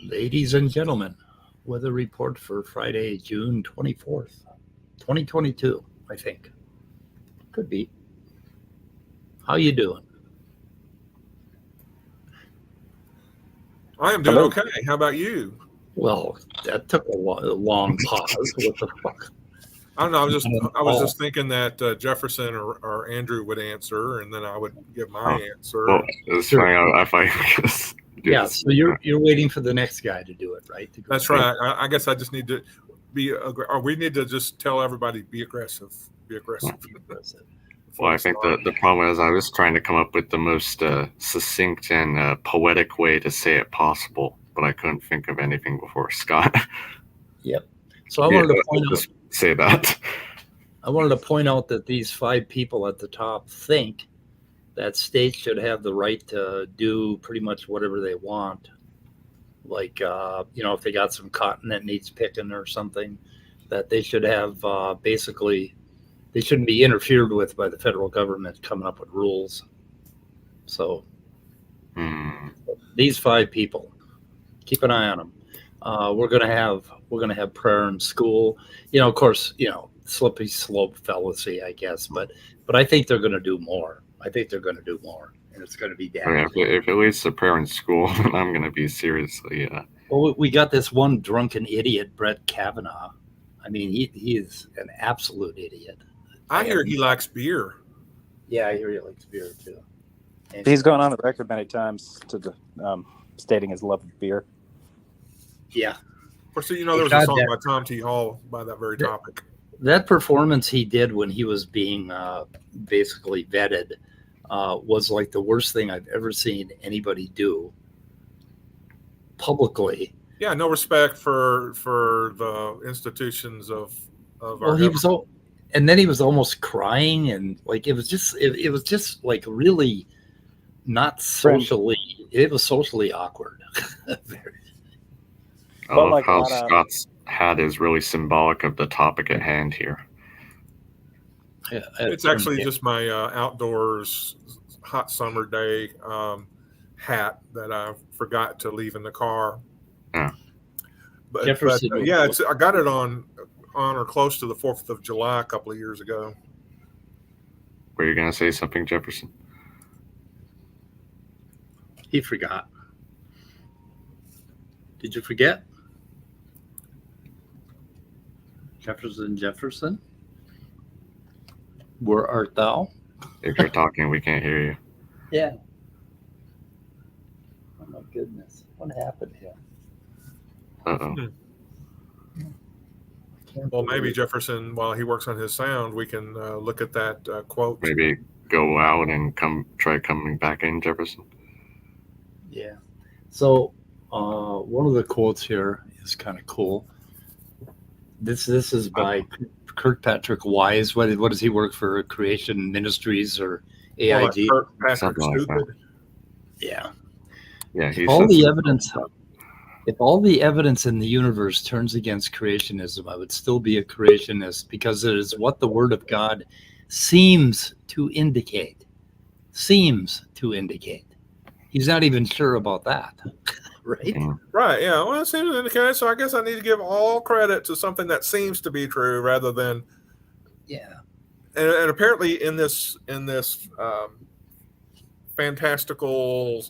Ladies and gentlemen, weather report for Friday, June 24th, 2022, I think. Could be. How you doing? I am doing okay. How about you? Well, that took a long pause. What the fuck? I don't know. I was just thinking that Jefferson or Andrew would answer, and then I would give my answer. Well, it's funny. I find yeah. So you're waiting for the next guy to do it, right? That's right. I guess I just need to be. Or we need to just tell everybody be aggressive. Be aggressive. Well, I think the problem is I was trying to come up with the most succinct and poetic way to say it possible, but I couldn't think of anything before Scott. Yep. So I wanted to point out. Say that. I wanted to point out that these 5 people at the top think that states should have the right to do pretty much whatever they want. Like, if they got some cotton that needs picking or something, that they should have basically, they shouldn't be interfered with by the federal government coming up with rules. So these 5 people, keep an eye on them. We're gonna have prayer in school. Of course, slippery slope fallacy, I guess. But I think they're gonna do more. I think they're gonna do more, and it's gonna be damaging. If it leads to prayer in school, then I'm gonna be seriously. Well, we got this one drunken idiot, Brett Kavanaugh. I mean, he is an absolute idiot. I hear he likes beer. Yeah, I hear he likes beer too. And he's gone on the record many times to the stating his love of beer. Yeah. Of course, there was a song by Tom T. Hall by that very topic. That performance he did when he was being basically vetted was like the worst thing I've ever seen anybody do publicly. Yeah, no respect for the institutions of our government. And then he was almost crying, and like it was just like really not socially. It was socially awkward. I love how Scott's hat is really symbolic of the topic at hand here. Yeah, it's actually just my outdoors hot summer day hat that I forgot to leave in the car. Yeah, but I got it on or close to the 4th of July a couple of years ago. Were you going to say something, Jefferson? He forgot. Did you forget? Jefferson, where art thou? If you're talking, we can't hear you. Yeah. Oh my goodness. What happened here? Uh-oh. Well, maybe Jefferson, while he works on his sound, we can look at that quote. Maybe go out and try coming back in, Jefferson. Yeah. So one of the quotes here is kind of cool. This is by Kirkpatrick Wise. What does he work for? Creation Ministries or AIG? Kirkpatrick Stupid. Yeah. Yeah. If all the evidence in the universe turns against creationism, I would still be a creationist because it is what the Word of God seems to indicate. Seems to indicate. He's not even sure about that. Right? Right, yeah. Well, it seems to indicate, so I guess I need to give all credit to something that seems to be true rather than And apparently in this fantastical,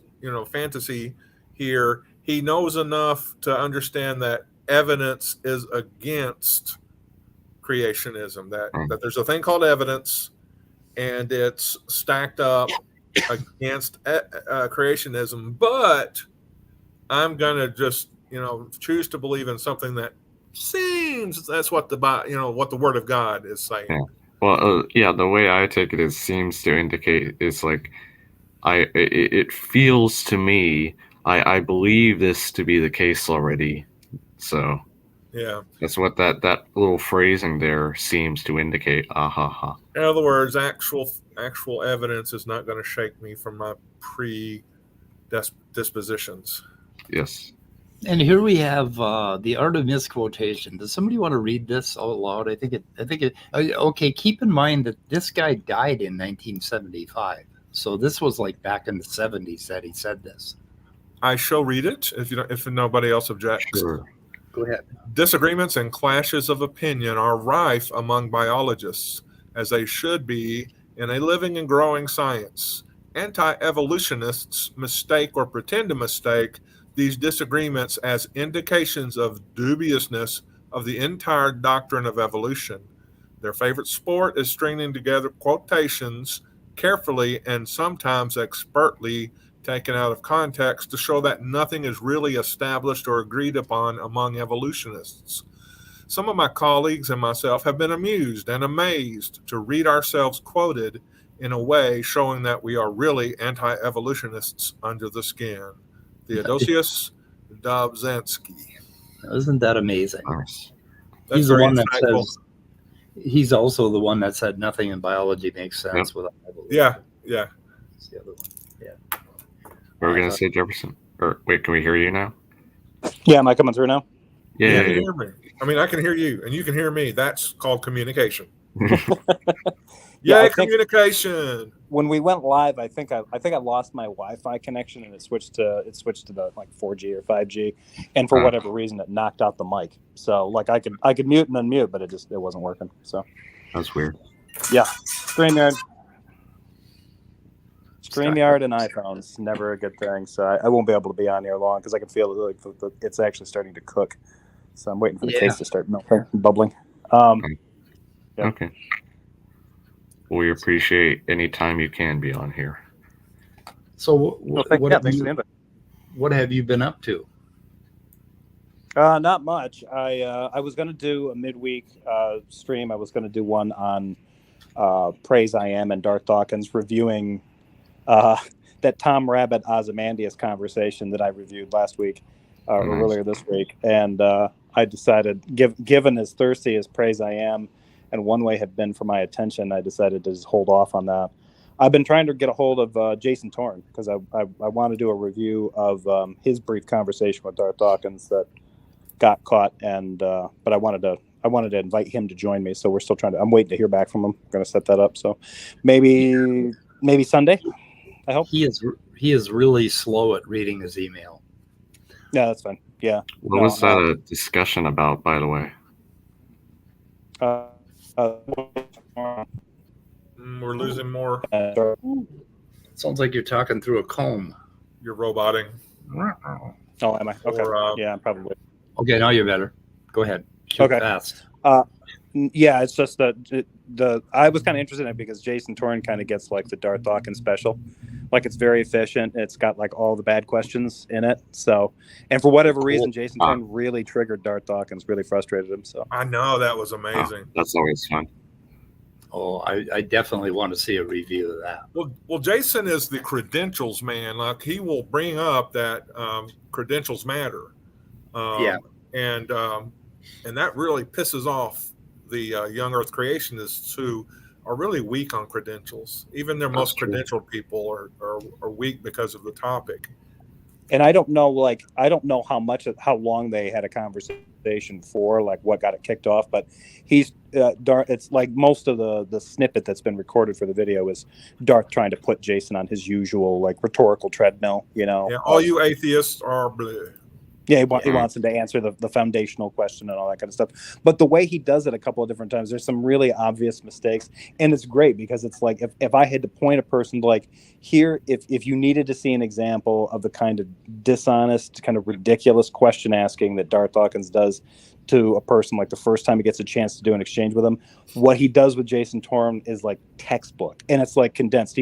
fantasy here, he knows enough to understand that evidence is against creationism, that there's a thing called evidence and it's stacked up against creationism, but I'm going to just, choose to believe in something that seems that's what what the Word of God is saying. Yeah. Well, yeah, the way I take it is seems to indicate is like it feels to me I believe this to be the case already. So Yeah. that's what that little phrasing there seems to indicate. Ah ha ha. In other words, actual evidence is not going to shake me from my predispositions. Yes. And here we have the art of misquotation. Does somebody want to read this out loud? I think it. Okay, keep in mind that this guy died in 1975, so this was like back in the 70s that he said this. I shall read it if nobody else objects. Sure. Go ahead. Disagreements and clashes of opinion are rife among biologists, as they should be in a living and growing science. Anti-evolutionists mistake or pretend to mistake these disagreements as indications of dubiousness of the entire doctrine of evolution. Their favorite sport is stringing together quotations carefully and sometimes expertly taken out of context to show that nothing is really established or agreed upon among evolutionists. Some of my colleagues and myself have been amused and amazed to read ourselves quoted in a way showing that we are really anti-evolutionists under the skin. Theodosius Dobzhansky. Isn't that amazing? Nice. That's He's the very one that insightful. says. He's also the one that said nothing in biology makes sense without evolution. Yeah. That's the other one. Yeah. What were we gonna say, Jefferson? Or wait, can we hear you now? Yeah, am I coming through now? Yeah. Can you hear me? I mean, I can hear you, and you can hear me. That's called communication. Yeah, I Yay, think- communication. When we went live, I think I lost my Wi-Fi connection and it switched to the like 4G or 5G, and for whatever reason it knocked out the mic. So like I could mute and unmute, but it wasn't working. So That's weird. yeah, StreamYard and iPhones never a good thing. So I won't be able to be on here long because I can feel it, like it's actually starting to cook. So I'm waiting for the case to start melting, bubbling. Yeah. Okay. We appreciate any time you can be on here. So thanks for the invite. what have you been up to? Not much. I was going to do a midweek stream. I was going to do one on Praise I Am and Darth Dawkins reviewing that Tom Rabbit Ozymandias conversation that I reviewed last week or earlier this week. And I decided, given as thirsty as Praise I Am and One Way have been for my attention, I decided to just hold off on that. I've been trying to get a hold of Jason Torn because I want to do a review of his brief conversation with Darth Dawkins that got caught, and but I wanted to invite him to join me. So we're still I'm waiting to hear back from him. I'm going to set that up. So maybe Sunday. I hope. He is really slow at reading his email. Yeah, that's fine. Yeah. What was that a discussion about, by the way? We're losing more. Sounds like you're talking through a comb. You're roboting. Oh, am I? Okay. Or, yeah, probably. Okay, now you're better. Go ahead. Shoot Okay. fast. Yeah, it's just that I was kind of interested in it because Jason Torn kind of gets like the Darth Dawkins special. Like it's very efficient. It's got like all the bad questions in it. So, and for whatever reason, Jason Torn really triggered Darth Dawkins, really frustrated him. So I know that was amazing. That's always fun. Oh, I definitely want to see a review of that. Well, Jason is the credentials man. Like he will bring up that credentials matter. Yeah. And that really pisses off the young Earth creationists who are really weak on credentials. Even their most credentialed people are weak because of the topic. And I don't know how long they had a conversation for, like what got it kicked off, but it's like most of the snippet that's been recorded for the video is Darth trying to put Jason on his usual like rhetorical treadmill, you know. Yeah, all you atheists are bleh. Yeah, he wants him to answer the foundational question and all that kind of stuff. But the way he does it a couple of different times, there's some really obvious mistakes. And it's great because it's like if I had to point a person like here, if you needed to see an example of the kind of dishonest, kind of ridiculous question asking that Darth Dawkins does to a person like the first time he gets a chance to do an exchange with him, what he does with Jason Torn is like textbook. And it's like condensed.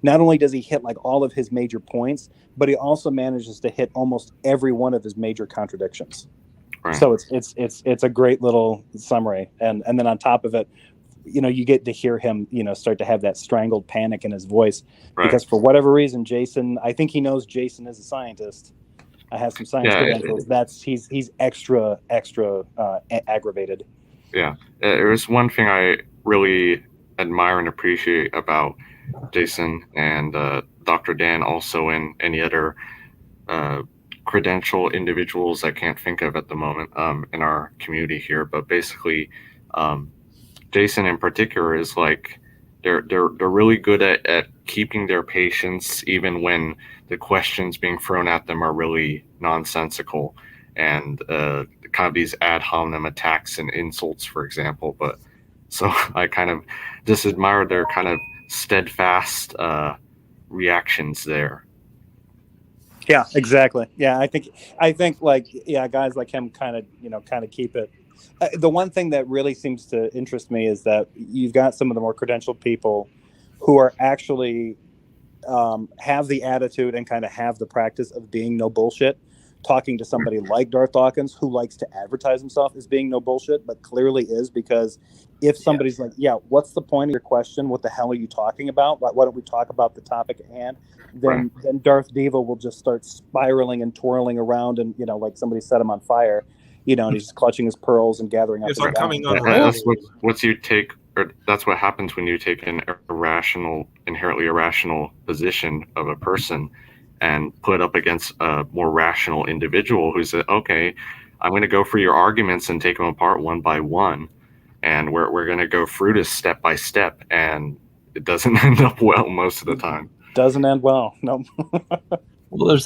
Not only does he hit like all of his major points, but he also manages to hit almost every one of his major contradictions. Right. So it's a great little summary, and then on top of it, you get to hear him, start to have that strangled panic in his voice, Right. because for whatever reason, Jason, I think he knows Jason is a scientist. I have some science credentials. He's extra aggravated. Yeah, there's one thing I really admire and appreciate about Jason and Dr. Dan, also, and any other credential individuals I can't think of at the moment in our community here. But basically, Jason in particular is like they're really good at keeping their patience, even when the questions being thrown at them are really nonsensical and kind of these ad hominem attacks and insults, for example. But so I kind of just admire their kind of steadfast reactions there. Yeah, exactly. Yeah, I think guys like him kind of keep it. The one thing that really seems to interest me is that you've got some of the more credentialed people who are actually have the attitude and kind of have the practice of being no bullshit, talking to somebody like Darth Dawkins, who likes to advertise himself as being no bullshit, but clearly is, because if somebody's like, yeah, what's the point of your question? What the hell are you talking about? Why don't we talk about the topic at hand? Then Darth Diva will just start spiraling and twirling around, and like somebody set him on fire, and he's just clutching his pearls and gathering up. It's like coming on. That's what's you take, or that's what happens when you take an inherently irrational position of a person and put up against a more rational individual who said, okay, I'm going to go through your arguments and take them apart one by one, and we're going to go through this step by step, and it doesn't end up well most of the time. Doesn't end well. No. Well,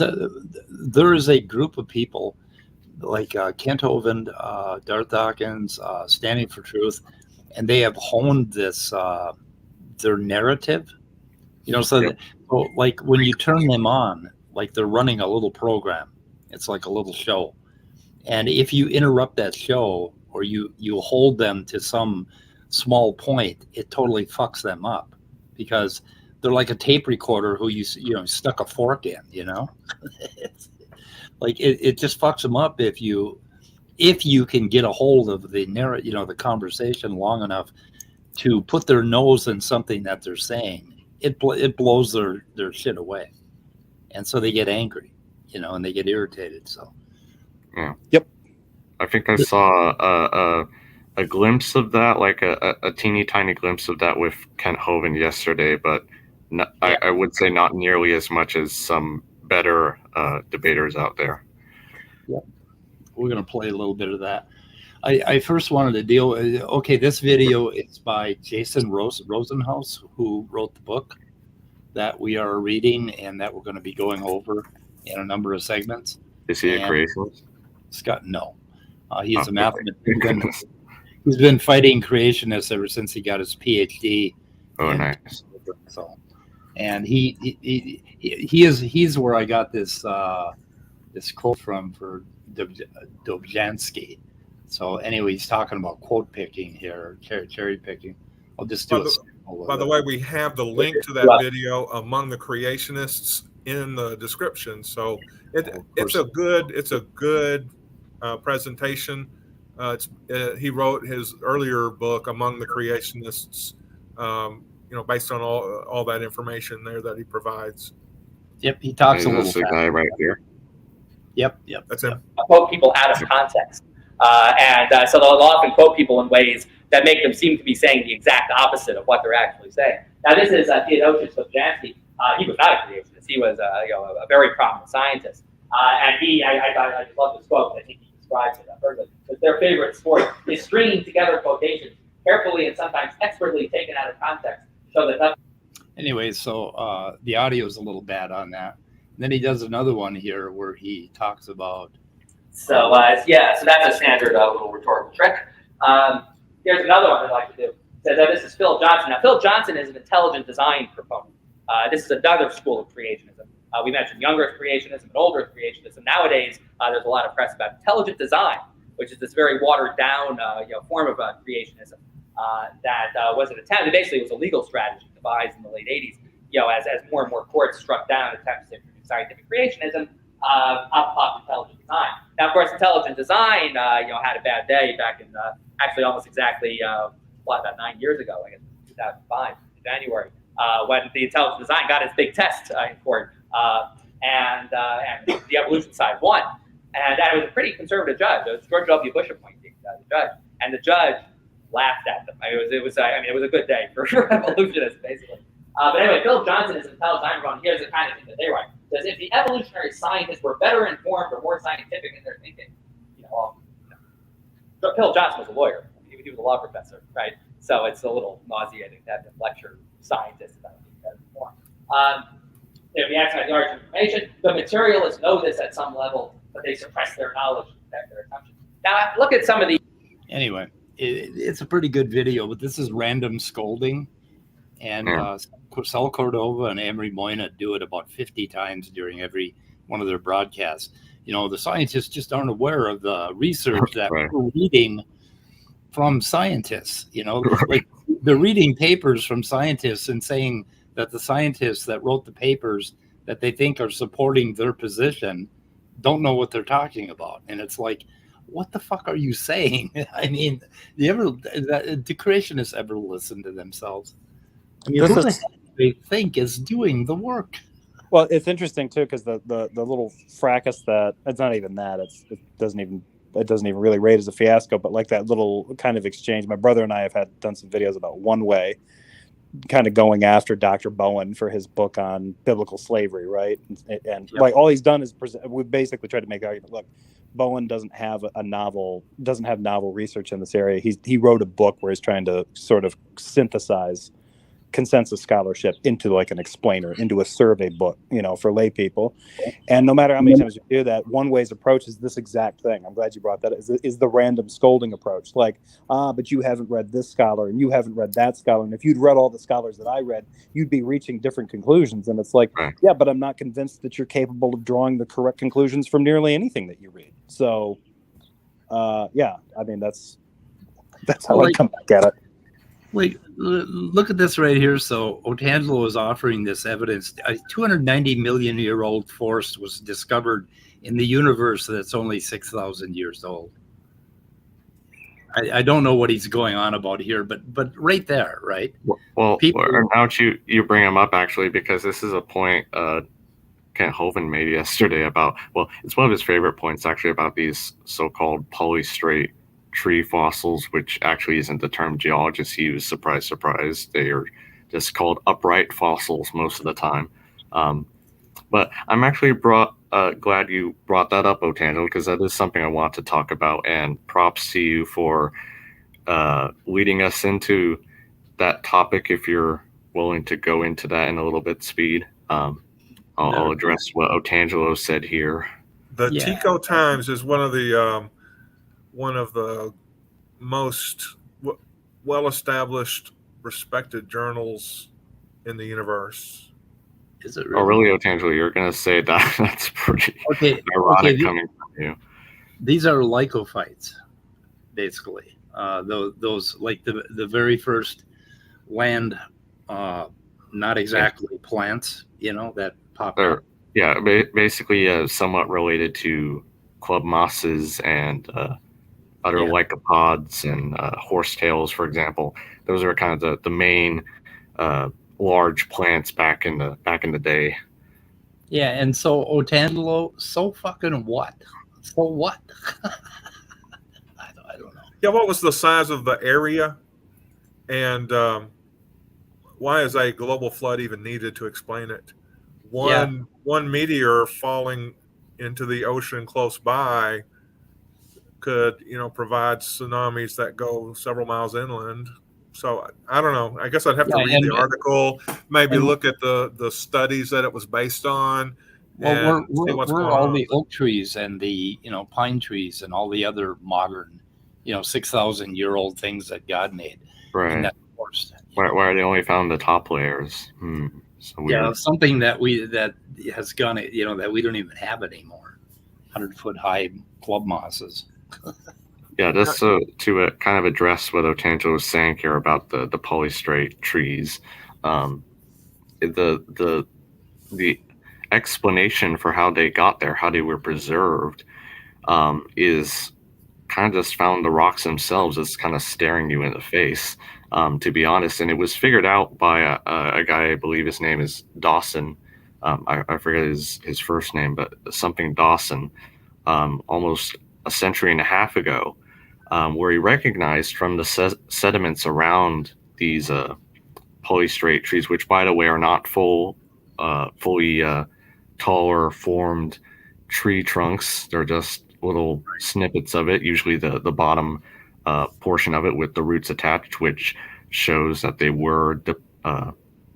there is a group of people like Kent Hovind, Darth Dawkins, Standing for Truth, and they have honed this their narrative. So like when you turn them on, like they're running a little program. It's like a little show, and if you interrupt that show or you hold them to some small point, it totally fucks them up, because they're like a tape recorder who you stuck a fork in. It's like it just fucks them up if you can get a hold of the the conversation long enough to put their nose in something that they're saying. It blows their shit away, and so they get angry, and they get irritated. So yeah, yep. I think I saw a glimpse of that, like a teeny tiny glimpse of that with Kent Hovind yesterday, but I would say not nearly as much as some better debaters out there. Yeah, we're gonna play a little bit of that. I first wanted to deal with, this video is by Jason Rosenhouse, who wrote the book that we are reading and that we're going to be going over in a number of segments. Is he a creationist? Scott, no. He's a mathematician. He's been fighting creationists ever since he got his PhD. Oh, nice. So, and he's where I got this quote from for Dobzhansky. So anyway, he's talking about quote picking here, cherry picking. I'll just do By the way, we have the link to that video among the creationists in the description. So it's a good presentation. He wrote his earlier book, Among the Creationists, based on all that information there that he provides. Yep, he talks a little. That's the guy right here. Yep. That's him. Quote people out of context. So they'll often quote people in ways that make them seem to be saying the exact opposite of what they're actually saying. Now, this is Theodosius Dobzhansky. He was not a creationist. He was a very prominent scientist. And I just love this quote. I think he describes it perfectly. That their favorite sport is stringing together quotations carefully and sometimes expertly taken out of context, so that nothing. Anyway, so the audio is a little bad on that. And then he does another one here where he talks about. So that's a standard little rhetorical trick. Here's another one I'd like to do. It says this is Phil Johnson. Now, Phil Johnson is an intelligent design proponent. This is another school of creationism. We mentioned young Earth creationism and old Earth creationism. Nowadays, there's a lot of press about intelligent design, which is this very watered down form of creationism that was an attempt. Basically, it was a legal strategy devised in the late 80s. As more and more courts struck down attempts to introduce scientific creationism, up popped intelligent design. Now, of course, intelligent design, had a bad day back in actually almost exactly about 9 years ago, I guess 2005, January, when the intelligent design got its big test in court, and the evolution side won, and that was a pretty conservative judge. It was George W. Bush appointing the judge, and the judge laughed at them. It was a good day for evolutionists, basically. But anyway, Philip Johnson is an intelligent design wrong. Here's the kind of thing that they write. It says if the evolutionary scientists were better informed or more scientific in their thinking, Philip Johnson was a lawyer. He was a law professor, right? So it's a little nauseating to have to lecture scientists about being better informed. If we maximize the origin of information, the materialists know this at some level, but they suppress their knowledge and protect their assumptions. Now, look at some of the. Anyway, it's a pretty good video, but this is random scolding. And Sal Cordova and Amory Moyna do it about 50 times during every one of their broadcasts. The scientists just aren't aware of the research that we're reading from scientists. Like they're reading papers from scientists and saying that the scientists that wrote the papers that they think are supporting their position don't know what they're talking about. And it's like, what the fuck are you saying? I mean, do creationists ever listen to themselves? I mean, who the heck do they think is doing the work? Well, it's interesting too because the little fracas that it's not even that it doesn't even really rate as a fiasco, but like that little kind of exchange. My brother and I have done some videos about One Way, kind of going after Dr. Bowen for his book on biblical slavery, right? And like all he's done is we basically tried to make the argument. Look, Bowen doesn't have novel research in this area. He wrote a book where he's trying to sort of synthesize consensus scholarship into like an explainer, into a survey book, for lay people. And no matter how many times you do that, One Way's approach is this exact thing. I'm glad you brought that. Is the random scolding approach. Like, but you haven't read this scholar and you haven't read that scholar. And if you'd read all the scholars that I read, you'd be reaching different conclusions. And it's like, yeah, but I'm not convinced that you're capable of drawing the correct conclusions from nearly anything that you read. So, yeah, I mean, that's how I come back at it. Wait, look at this right here. So Otangelo is offering this evidence. A 290 million year old forest was discovered in the universe that's only 6,000 years old. I don't know what he's going on about here, but right there, right? Well, now you bring him up actually, because this is a point Kent Hovind made yesterday about, well, it's one of his favorite points actually about these so-called polystrate tree fossils, which actually isn't the term geologists use. Surprise, surprise. They are just called upright fossils most of the time. But I'm actually glad you brought that up, Otangelo, because that is something I want to talk about. And props to you for leading us into that topic. If you're willing to go into that in a little bit speed, I'll address what Otangelo said here. The Tico Times is one of the most well-established, respected journals in the universe. Is it really? Oh, really, Otangelo? You're going to say that? That's pretty ironic coming from you. These are lycophytes, basically. Those like the very first land, not exactly plants, that pop up. Yeah, basically somewhat related to club mosses and other lycopods and horsetails, for example. Those are kind of the main large plants back in the day. Yeah, and so Otangelo, so fucking what? So what? I don't know. Yeah, what was the size of the area, and why is a global flood even needed to explain it? One meteor falling into the ocean close by could, provide tsunamis that go several miles inland. So I don't know. I guess I'd have to read the article, maybe look at the studies that it was based on. Well, we're all the oak trees and the pine trees and all the other modern 6,000-year-old things that God made. Right. In that forest. Where they only found the top layers. So weird. Something that has gone that we don't even have anymore. 100-foot high club mosses. Yeah, just to kind of address what Otangelo was saying here about the polystrate trees, the explanation for how they got there, how they were preserved, is kind of just found the rocks themselves as kind of staring you in the face, to be honest. And it was figured out by a guy, I believe his name is Dawson. I forget his first name, but something Dawson, almost a century and a half ago, where he recognized from the sediments around these polystrate trees, which, by the way, are not fully taller formed tree trunks. They're just little snippets of it, usually the bottom portion of it with the roots attached, which shows that they were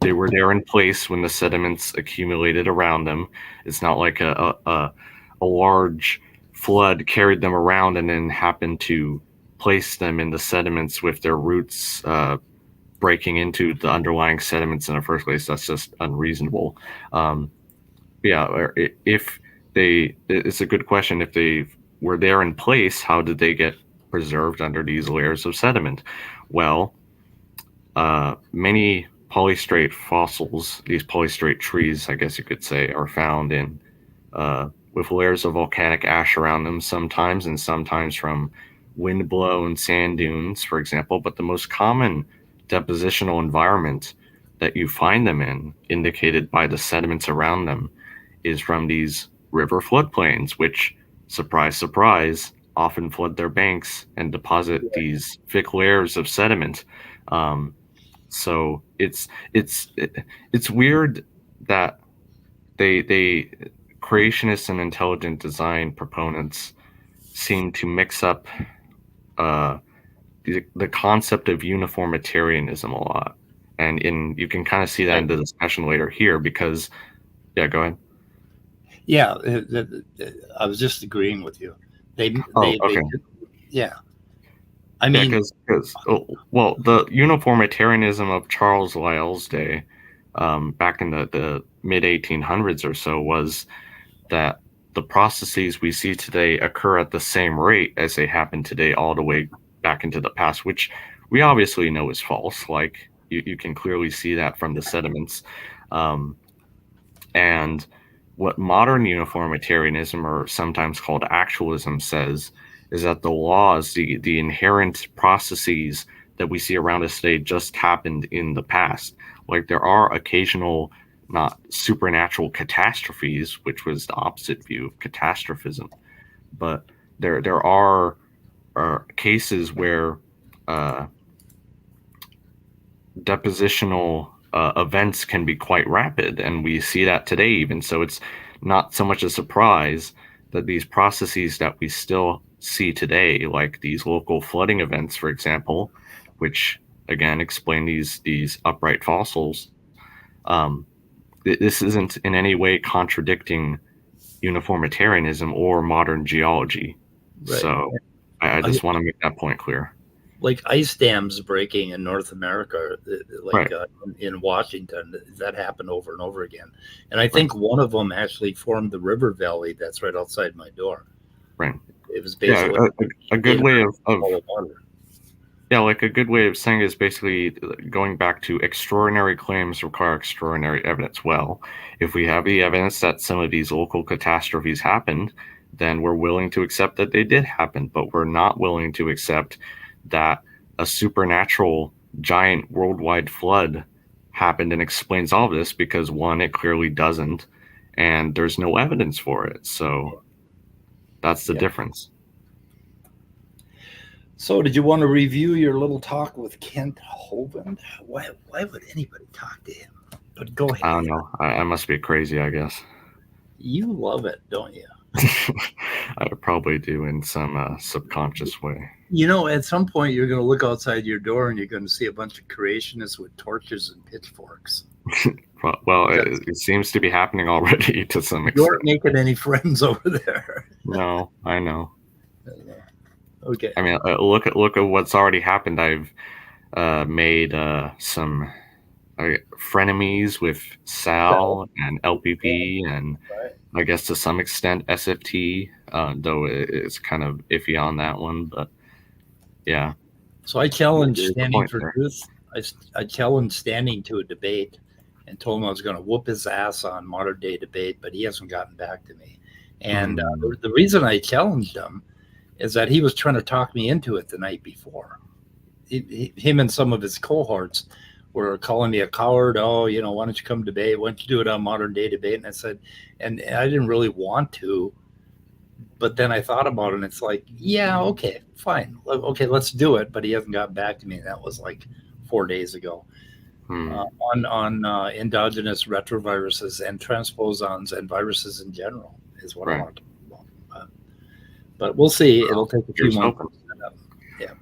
there in place when the sediments accumulated around them. It's not like a large flood carried them around and then happened to place them in the sediments with their roots breaking into the underlying sediments in the first place. That's just unreasonable. It's a good question. If they were there in place, how did they get preserved under these layers of sediment? Well, many polystrate fossils, these polystrate trees, I guess you could say, are found in with layers of volcanic ash around them sometimes, and sometimes from wind-blown sand dunes, for example. But the most common depositional environment that you find them in, indicated by the sediments around them, is from these river floodplains, which, surprise, surprise, often flood their banks and deposit these thick layers of sediment. So it's weird that they creationists and intelligent design proponents seem to mix up the concept of uniformitarianism a lot, and you can kind of see that in the discussion later here, because go ahead. Yeah, I was just agreeing with you. Okay. Yeah. I mean, because the uniformitarianism of Charles Lyell's day, back in the mid 1800s or so, was that the processes we see today occur at the same rate as they happen today, all the way back into the past, which we obviously know is false. Like you can clearly see that from the sediments. And what modern uniformitarianism, or sometimes called actualism, says is that the laws, the inherent processes that we see around us today, just happened in the past. Like there are occasional, not supernatural catastrophes, which was the opposite view of catastrophism, but there are cases where depositional events can be quite rapid, and we see that today even. So it's not so much a surprise that these processes that we still see today, like these local flooding events, for example, which again explain these upright fossils, this isn't in any way contradicting uniformitarianism or modern geology. Right. So I just want to make that point clear. Like ice dams breaking in North America, like right. In Washington, that happened over and over again. And I think one of them actually formed the river valley that's right outside my door. Right. It was basically a good way of like a good way of saying is basically going back to extraordinary claims require extraordinary evidence. Well, if we have the evidence that some of these local catastrophes happened, then we're willing to accept that they did happen, but we're not willing to accept that a supernatural giant worldwide flood happened and explains all of this, because one, it clearly doesn't, and there's no evidence for it. So that's the difference. So did you want to review your little talk with Kent Hovind? Why would anybody talk to him? But go ahead. I don't know. I must be crazy, I guess. You love it, don't you? I probably do in some subconscious way. You know, at some point you're going to look outside your door and you're going to see a bunch of creationists with torches and pitchforks. Well, it seems to be happening already to some extent. You aren't making any friends over there. No, I know. Okay. I mean, look at what's already happened. I've made some frenemies with Sal and LPP, and I guess to some extent SFT, though it's kind of iffy on that one. But yeah. So I challenged Standing for Truth. I challenged Standing to a debate and told him I was going to whoop his ass on modern day debate, but he hasn't gotten back to me. And the reason I challenged him is that he was trying to talk me into it the night before. Him and some of his cohorts were calling me a coward. Oh, you know, why don't you come debate? Why don't you do it on Modern Day Debate? And I said, and I didn't really want to, but then I thought about it, and it's like, yeah, okay, fine. Okay, let's do it. But he hasn't got back to me. That was like 4 days ago. On endogenous retroviruses and transposons and viruses in general is what I want to talk about. But we'll see. It'll take a few months. Yeah.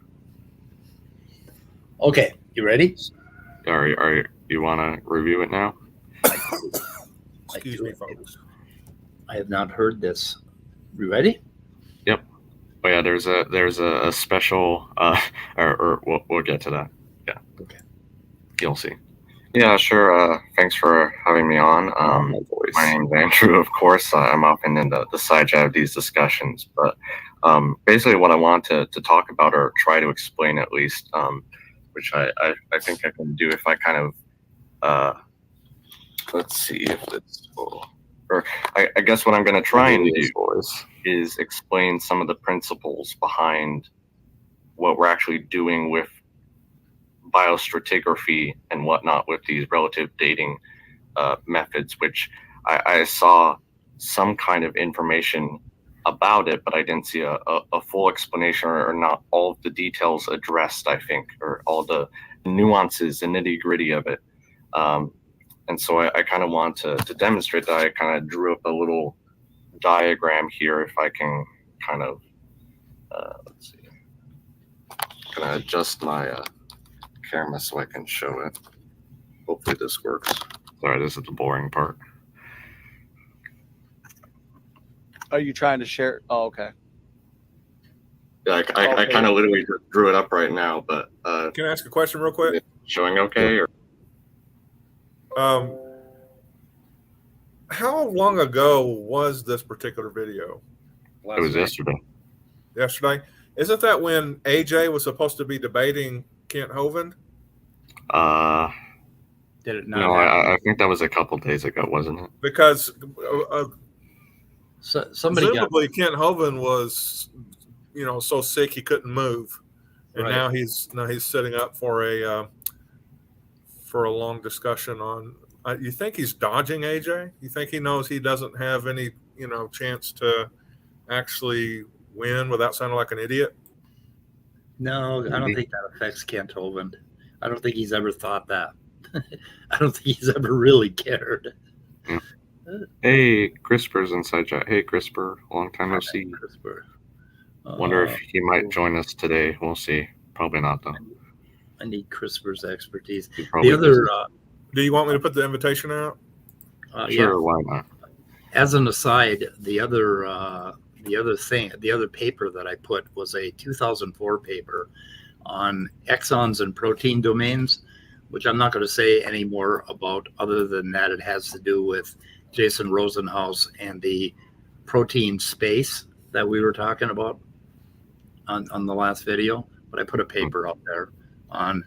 Okay, you ready? Are you want to review it now? Excuse me, folks. I have not heard this. You ready? Yep. Oh yeah, there's a special or we'll get to that. Yeah. Okay. You'll see. Yeah, sure. Thanks for having me on. My name's Andrew, of course. I'm often in the side chat of these discussions, but basically what I want to talk about or try to explain at least, which I think I can do if I kind of let's see if it's full. Or I guess what I'm going to try and do is explain some of the principles behind what we're actually doing with biostratigraphy and whatnot with these relative dating methods, which I saw some kind of information about it, but I didn't see a full explanation or not all of the details addressed, I think, or all the nuances and nitty gritty of it. And so I kind of want to demonstrate that. I kind of drew up a little diagram here, if I can kind of, let's see, can I adjust my camera so I can show it. Hopefully this works. Sorry, this is the boring part. Are you trying to share? Oh, okay. Yeah, I kind of literally just drew it up right now, but Can I ask a question real quick? showing okay? Or How long ago was this particular video? it was yesterday. Yesterday? Isn't that when AJ was supposed to be debating Kent Hovind? Did it not? No, I think that was a couple days ago, wasn't it? Because Somebody got presumably Kent Hovind was, so sick he couldn't move, and Right. now he's setting up for a long discussion on. You think he's dodging AJ? You think he knows he doesn't have any chance to actually win without sounding like an idiot? No, I don't think that affects Kent Hovind. I don't think he's ever thought that. I don't think he's ever really cared. Hey, CRISPR's inside chat. Hey, CRISPR, long time no see. CRISPR. Wonder if he might join us today. We'll see. Probably not, though. I need CRISPR's expertise. He probably The other, Do you want me to put the invitation out? sure, why not? As an aside, the other paper that I put was a 2004 paper on exons and protein domains, which I'm not going to say any more about other than that it has to do with Jason Rosenhouse and the protein space that we were talking about on the last video. But I put a paper up there on,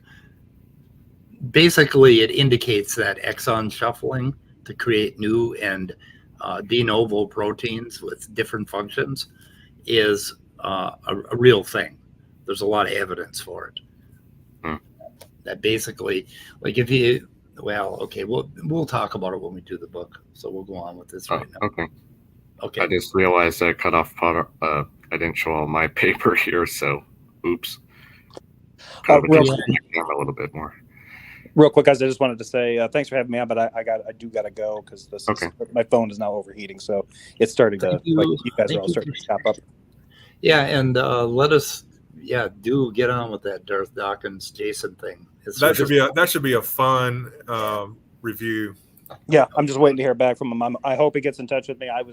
basically it indicates that exon shuffling to create new and de novo proteins with different functions is a real thing. There's a lot of evidence for it. That basically, like if you, we'll talk about it when we do the book. So we'll go on with this right now. Okay. Okay. I just realized I cut off part. I didn't show all my paper here, so oops. Could have adjusted my camera a little bit more. Real quick, guys, I just wanted to say thanks for having me on, but I do gotta go because my phone is now overheating, so it's starting to you guys are all starting to chop up. Yeah, and let us do get on with that Darth Dawkins Jason thing. That should be a fun review. Yeah, I'm just waiting to hear back from him. I hope he gets in touch with me. I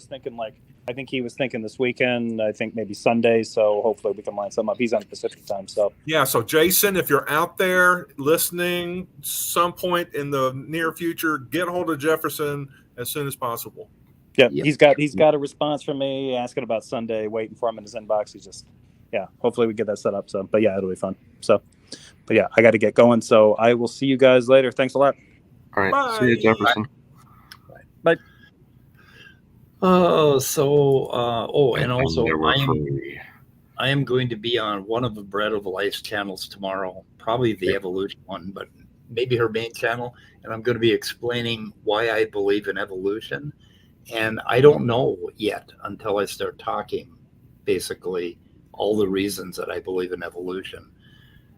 think he was thinking this weekend. I think maybe Sunday. So hopefully we can line something up. He's on Pacific time. So yeah. So Jason, if you're out there listening, some point in the near future, get a hold of Jefferson as soon as possible. Yeah, he's got a response from me asking about Sunday, waiting for him in his inbox. He's just hopefully we get that set up. So, but yeah, it'll be fun. So, but yeah, I got to get going. So I will see you guys later. Thanks a lot. All right. Bye. See you, Jefferson. Bye. And also they were free. I am going to be on one of the Bread of Life's channels tomorrow, probably the evolution one, but maybe her main channel. And I'm going to be explaining why I believe in evolution. And I don't know yet until I start talking, basically, all the reasons that I believe in evolution.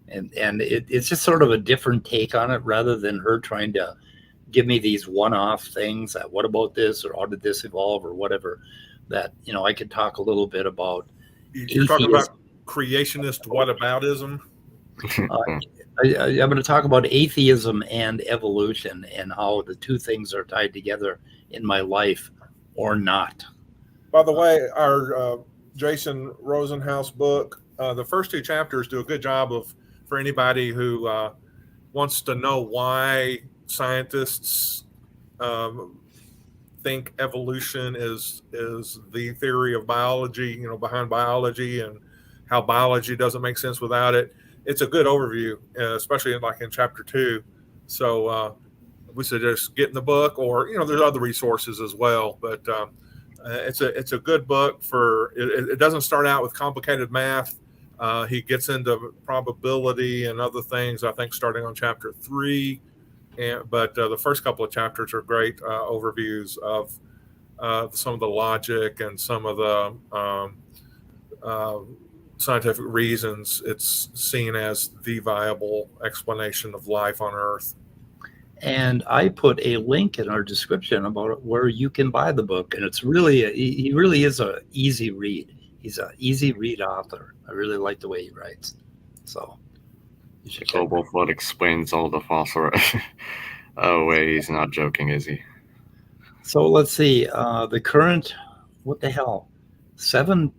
And it's just sort of a different take on it rather than her trying to give me these one-off things that what about this or how did this evolve or whatever, that, I could talk a little bit about. You're talking about creationist whataboutism? I'm going to talk about atheism and evolution and how the two things are tied together in my life or not. By the way, our Jason Rosenhouse book, the first 2 chapters do a good job for anybody who wants to know why scientists think evolution is the theory of biology, behind biology, and how biology doesn't make sense without it. It's a good overview, especially in chapter 2. So we suggest getting the book, or there's other resources as well. But it's a good book for. It doesn't start out with complicated math. He gets into probability and other things, I think, starting on chapter 3. But the first couple of chapters are great overviews of some of the logic and some of the scientific reasons it's seen as the viable explanation of life on Earth. And I put a link in our description about where you can buy the book. And it's really, he really is an easy read. He's an easy read author. I really like the way he writes. So you should Global Flood explains all the fossil. Oh, wait, he's not joking, is he? So let's see. The current, what the hell? 7-1.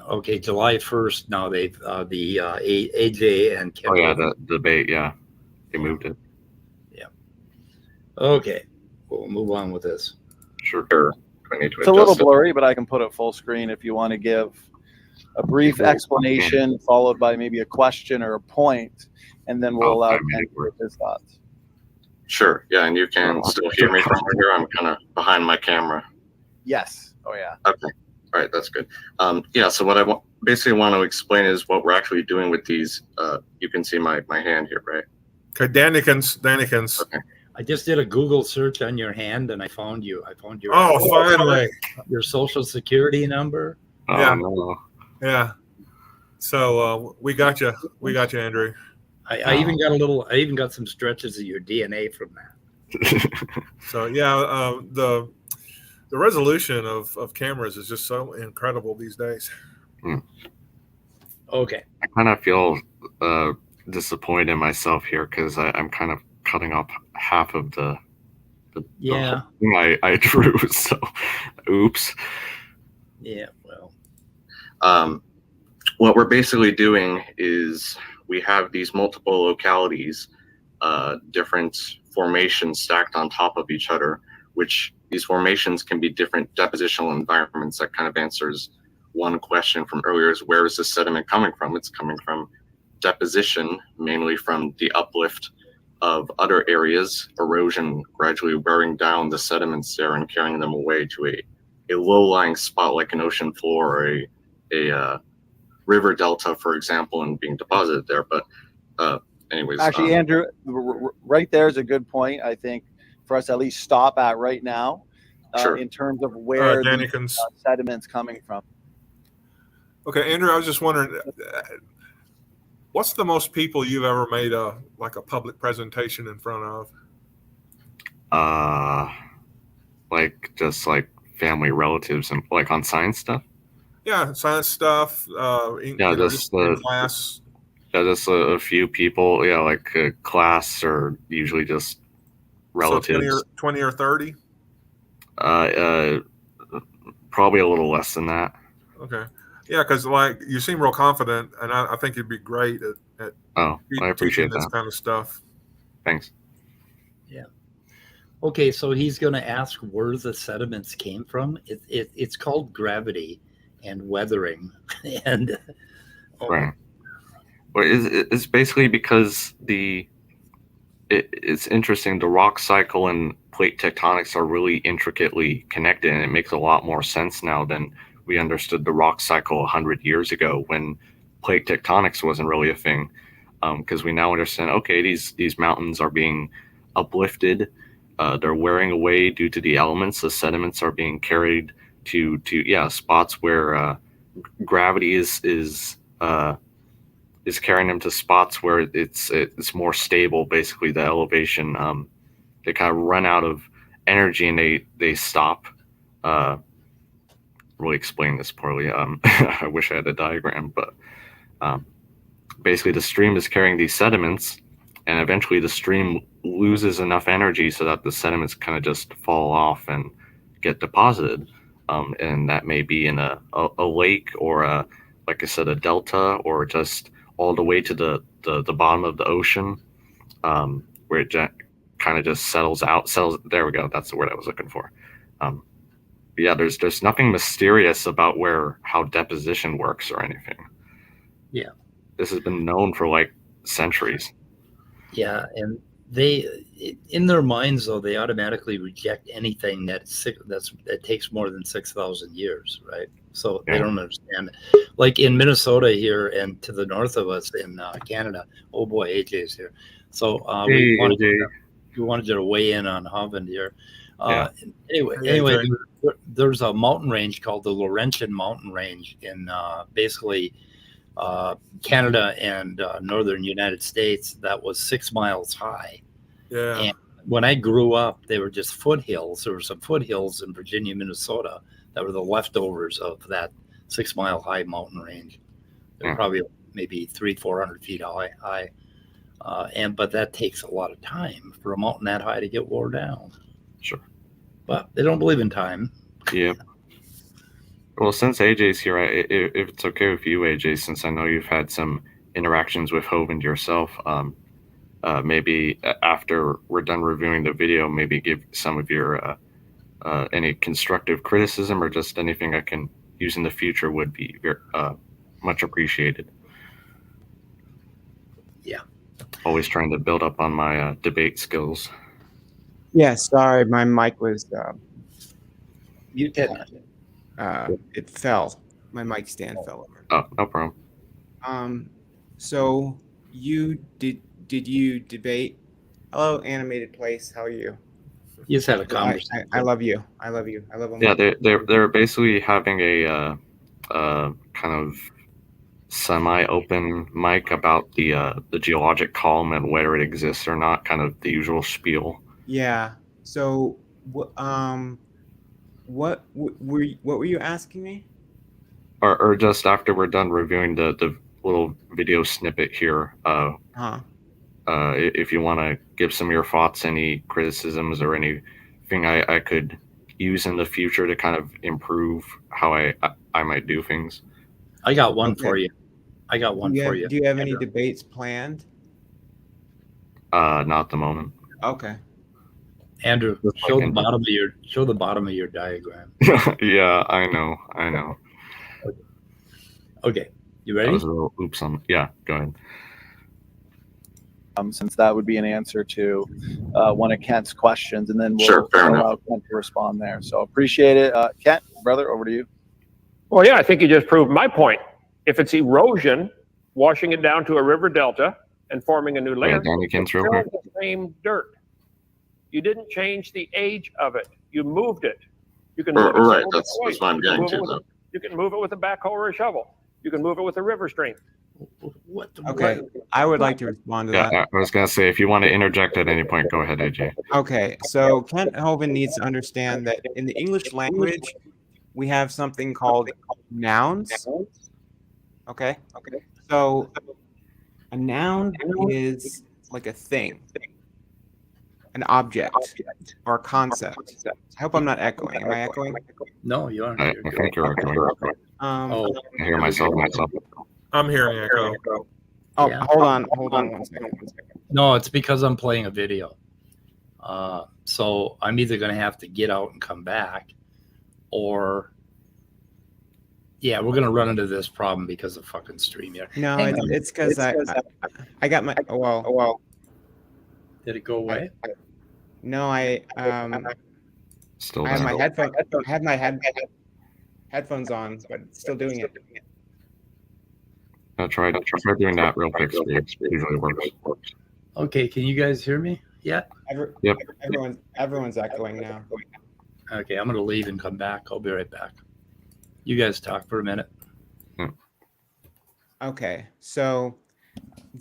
Okay, July 1st. Now they've the AJ and Kendall. Oh yeah, the debate. Yeah, they moved it. Yeah. Okay, we'll move on with this. Sure. It's a little blurry, but I can put it full screen if you want to give a brief explanation followed by maybe a question or a point, and then we'll allow Ken to give his thoughts. Sure. Yeah, and you can still hear me from here. I'm kind of behind my camera. Yes. Oh yeah. Okay. All right, that's good. Yeah, so what I basically want to explain is what we're actually doing with these. You can see my hand here, right? Okay, Dannikins. Okay. I just did a Google search on your hand and I found you. Oh, finally. Your social security number. Oh, Yeah. no. Yeah. So we got you. We got you, Andrew. I even got some stretches of your DNA from that. So yeah, the resolution of cameras is just so incredible these days. Okay. I kind of feel disappointed in myself here because I'm kind of cutting off half of the Yeah. thing I drew. So, oops. Yeah. Well. What we're basically doing is we have these multiple localities, different formations stacked on top of each other, which these formations can be different depositional environments. That kind of answers one question from earlier, is where is the sediment coming from? It's coming from deposition, mainly from the uplift of other areas, erosion gradually wearing down the sediments there and carrying them away to a low-lying spot like an ocean floor or a river delta, for example, and being deposited there. But anyways. Actually, Andrew, right there is a good point, I think, for us to at least stop at right now, Sure. in terms of where the Dannikins. sediment's coming from. Okay, Andrew, I was just wondering, what's the most people you've ever made a public presentation in front of? Just like family relatives and like on science stuff. Yeah, science stuff. Just in class. Yeah, just a few people. Yeah, like a class or usually just relatives. So 20 or 30? Probably a little less than that. Okay. Yeah, because you seem real confident, and I think you'd be great at I appreciate this that. kind of stuff. Thanks. Yeah. Okay, so he's going to ask where the sediments came from. It's called gravity and weathering, and right. Well, it's basically because the it's interesting. The rock cycle and plate tectonics are really intricately connected, and it makes a lot more sense now than we understood the rock cycle 100 years ago when plate tectonics wasn't really a thing. Because we now understand, okay, these mountains are being uplifted, they're wearing away due to the elements. The sediments are being carried to spots where gravity is carrying them to spots where it's more stable. Basically, the elevation, they kind of run out of energy and they stop. Really explain this poorly. I wish I had a diagram, but basically the stream is carrying these sediments, and eventually the stream loses enough energy so that the sediments kind of just fall off and get deposited. And that may be in a lake or like I said, a delta, or just all the way to the bottom of the ocean, where it kind of just settles out. There we go. That's the word I was looking for. Yeah, there's nothing mysterious about how deposition works or anything. Yeah. This has been known for like centuries. Yeah, and they, in their minds, though, they automatically reject anything that takes more than 6,000 years, right? So they don't understand it. Like in Minnesota here and to the north of us in Canada. Oh boy, AJ's here. So we wanted to weigh in on Hovind here. Anyway, there's a mountain range called the Laurentian Mountain Range in basically Canada and northern United States that was 6 miles high. Yeah. And when I grew up, they were just foothills. There were some foothills in Virginia, Minnesota that were the leftovers of that 6 mile high mountain range. They're probably maybe 300-400 feet high. But that takes a lot of time for a mountain that high to get wore down. Sure. But they don't believe in time. Yeah. Well, since AJ's here, if it's okay with you, AJ, since I know you've had some interactions with Hovind yourself, maybe after we're done reviewing the video, maybe give some of your any constructive criticism or just anything I can use in the future would be very, much appreciated. Yeah. Always trying to build up on my debate skills. Yeah, sorry, my mic was muted. It fell. My mic stand fell over. Oh, no problem. So you did you debate? Hello, animated place. How are you? You just had a conversation. I love you. I love you. I love them. Yeah, they're basically having a kind of semi-open mic about the geologic column and whether it exists or not, kind of the usual spiel. Yeah. So what were you asking me? Or just after we're done reviewing the little video snippet here, if you want to give some of your thoughts, any criticisms or anything I could use in the future to kind of improve how I might do things. I got one for you. I got one for you. Do you have any debates planned? Not at the moment. Okay. Andrew, show the bottom of your diagram. Yeah, I know. Okay, you ready? That was a little oops on. Yeah, go ahead. Since that would be an answer to one of Kent's questions, and then we'll allow Kent to respond there. So appreciate it. Kent, brother, over to you. Well, yeah, I think you just proved my point. If it's erosion, washing it down to a river delta and forming a new layer, it's still the same dirt. You didn't change the age of it. You moved it. You can move it. That's what I'm getting to. You can move it with a backhoe or a shovel. You can move it with a river stream. Okay, I would like to respond to that. I was going to say, if you want to interject at any point, go ahead, AJ. Okay, so Kent Hovind needs to understand that in the English language, we have something called nouns. Okay. So a noun is like a thing, an object, or a concept. I hope I'm not echoing. Am I echoing? No, you aren't. I think you're echoing. I hear myself. I'm hearing echo. Oh, Yeah. hold on 1 second. No, it's because I'm playing a video. So I'm either going to have to get out and come back, or we're going to run into this problem because of fucking StreamYard. No, it's because I got my Did it go away? No, I Still have there. my headphones on, but it's still doing it. Try doing that real quick. It usually works. Okay, can you guys hear me? Yeah. Yep. Everyone's echoing now. Okay, I'm gonna leave and come back. I'll be right back. You guys talk for a minute. Okay, so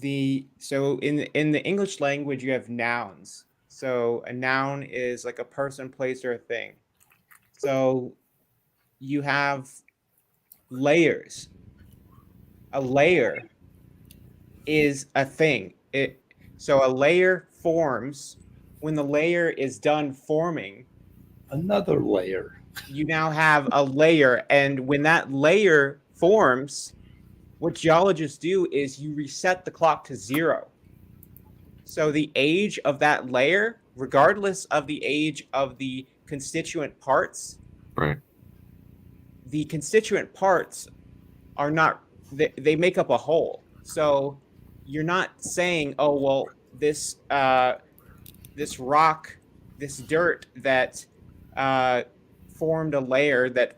in the English language you have nouns. So a noun is like a person, place, or a thing. So you have layers. A layer is a thing. So a layer forms. When the layer is done forming, Another layer. you now have a layer, and when that layer forms, what geologists do is you reset the clock to 0. So the age of that layer, regardless of the age of the constituent parts, Right. the constituent parts are not, they make up a whole. So you're not saying, oh, well, this rock, this dirt that formed a layer that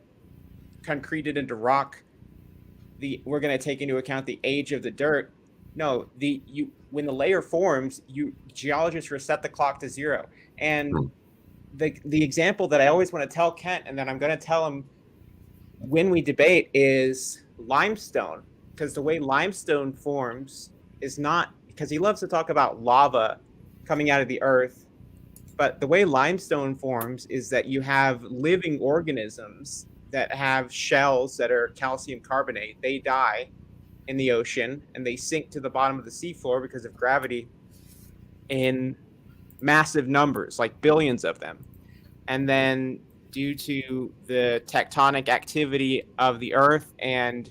concreted into rock, we're going to take into account the age of the dirt. No, when the layer forms, geologists reset the clock to 0. And the example that I always want to tell Kent, and then I'm going to tell him when we debate, is limestone. Because the way limestone forms is not, because he loves to talk about lava coming out of the earth, but the way limestone forms is that you have living organisms that have shells that are calcium carbonate. They die in the ocean and they sink to the bottom of the seafloor because of gravity in massive numbers, like billions of them. And then due to the tectonic activity of the earth and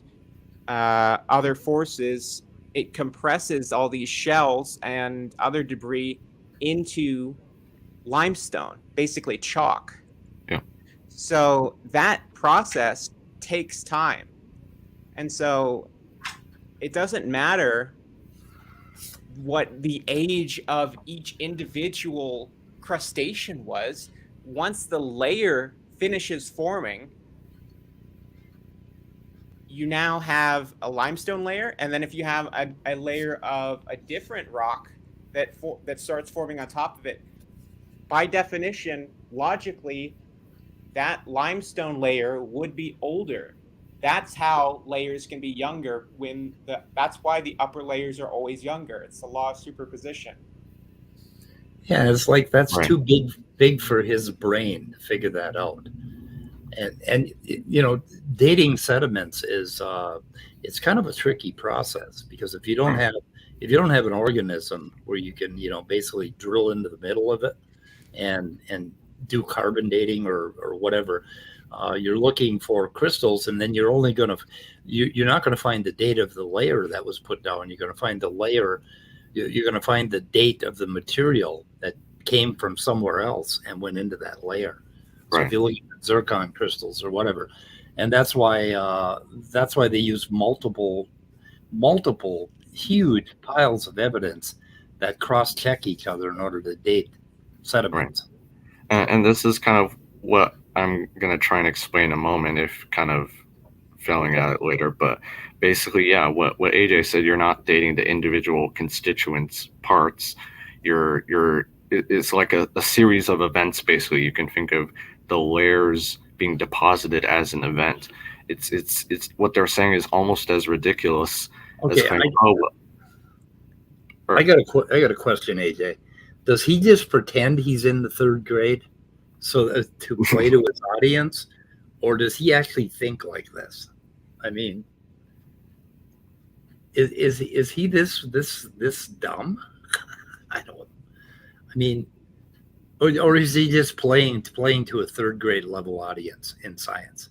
other forces, it compresses all these shells and other debris into limestone, basically chalk. Yeah. So that process takes time. And so it doesn't matter what the age of each individual crustacean was. Once the layer finishes forming, you now have a limestone layer, and then if you have a layer of a different rock that starts forming on top of it, by definition, logically, that limestone layer would be older. That's how layers can be younger. That's why the upper layers are always younger. It's the law of superposition. Yeah, it's like that's Right. too big for his brain to figure that out. And you know, dating sediments is it's kind of a tricky process, because if you don't have an organism where you can, you know, basically drill into the middle of it and do carbon dating or whatever, you're looking for crystals, and then you're only going to you're not going to find the date of the layer that was put down. You're going to find the layer, you're going to find the date of the material that came from somewhere else and went into that layer. So Right. if you look at zircon crystals or whatever, and that's why they use multiple huge piles of evidence that cross-check each other in order to date sediments. And this is kind of what I'm going to try and explain in a moment, if kind of failing at it later. But basically, yeah, what AJ said, you're not dating the individual constituents parts. It's like a series of events, basically. You can think of the layers being deposited as an event. It's what they're saying is almost as ridiculous as Okay, claiming, I got a question, AJ. Does he just pretend he's in the third grade so to play to his audience, or does he actually think like this? I mean, is he this dumb? I mean, or is he just playing to a third grade level audience in science?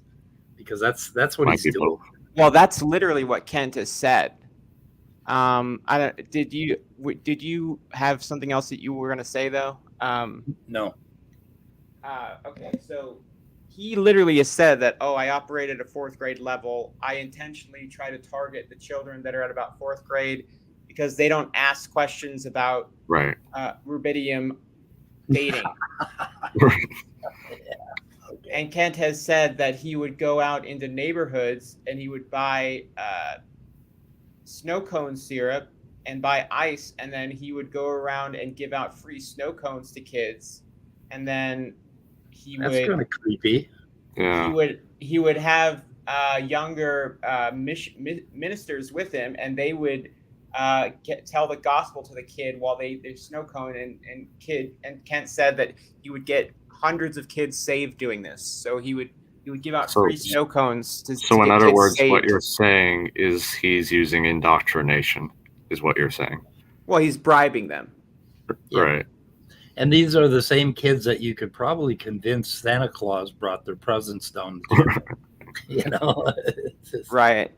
Because that's what he's doing. Well, that's literally what Kent has said. Did you have something else that you were going to say though? No. Okay, so he literally has said that, I operate at a fourth grade level. I intentionally try to target the children that are at about fourth grade because they don't ask questions about Right. rubidium dating. Right. And Kent has said that he would go out into neighborhoods and he would buy snow cone syrup and buy ice, and then he would go around and give out free snow cones to kids, and then That's kind of creepy. Yeah. he would have younger ministers with him, and they would tell the gospel to the kid while they snow cone, and Kent said that he would get hundreds of kids saved doing this. So he would give out free snow cones to So to in get other kids words, saved. what you're saying is he's using indoctrination, is what you're saying. Well, he's bribing them. Yeah. Right. And these are the same kids that you could probably convince Santa Claus brought their presents down to. You know, Right.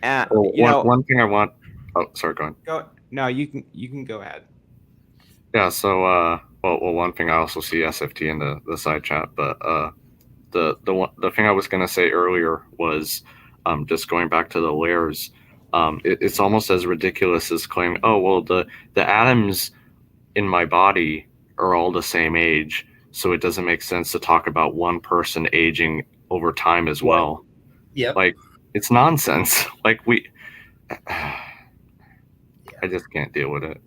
Well, one thing I want. Oh, sorry. Go on. No, you can go ahead. Yeah. So, one thing I also see SFT in the side chat, but the thing I was gonna say earlier was, just going back to the layers. It's almost as ridiculous as claiming, oh well, the atoms in my body are all the same age, so it doesn't make sense to talk about one person aging over time as well. Yeah. Like, it's nonsense. Like, I just can't deal with it.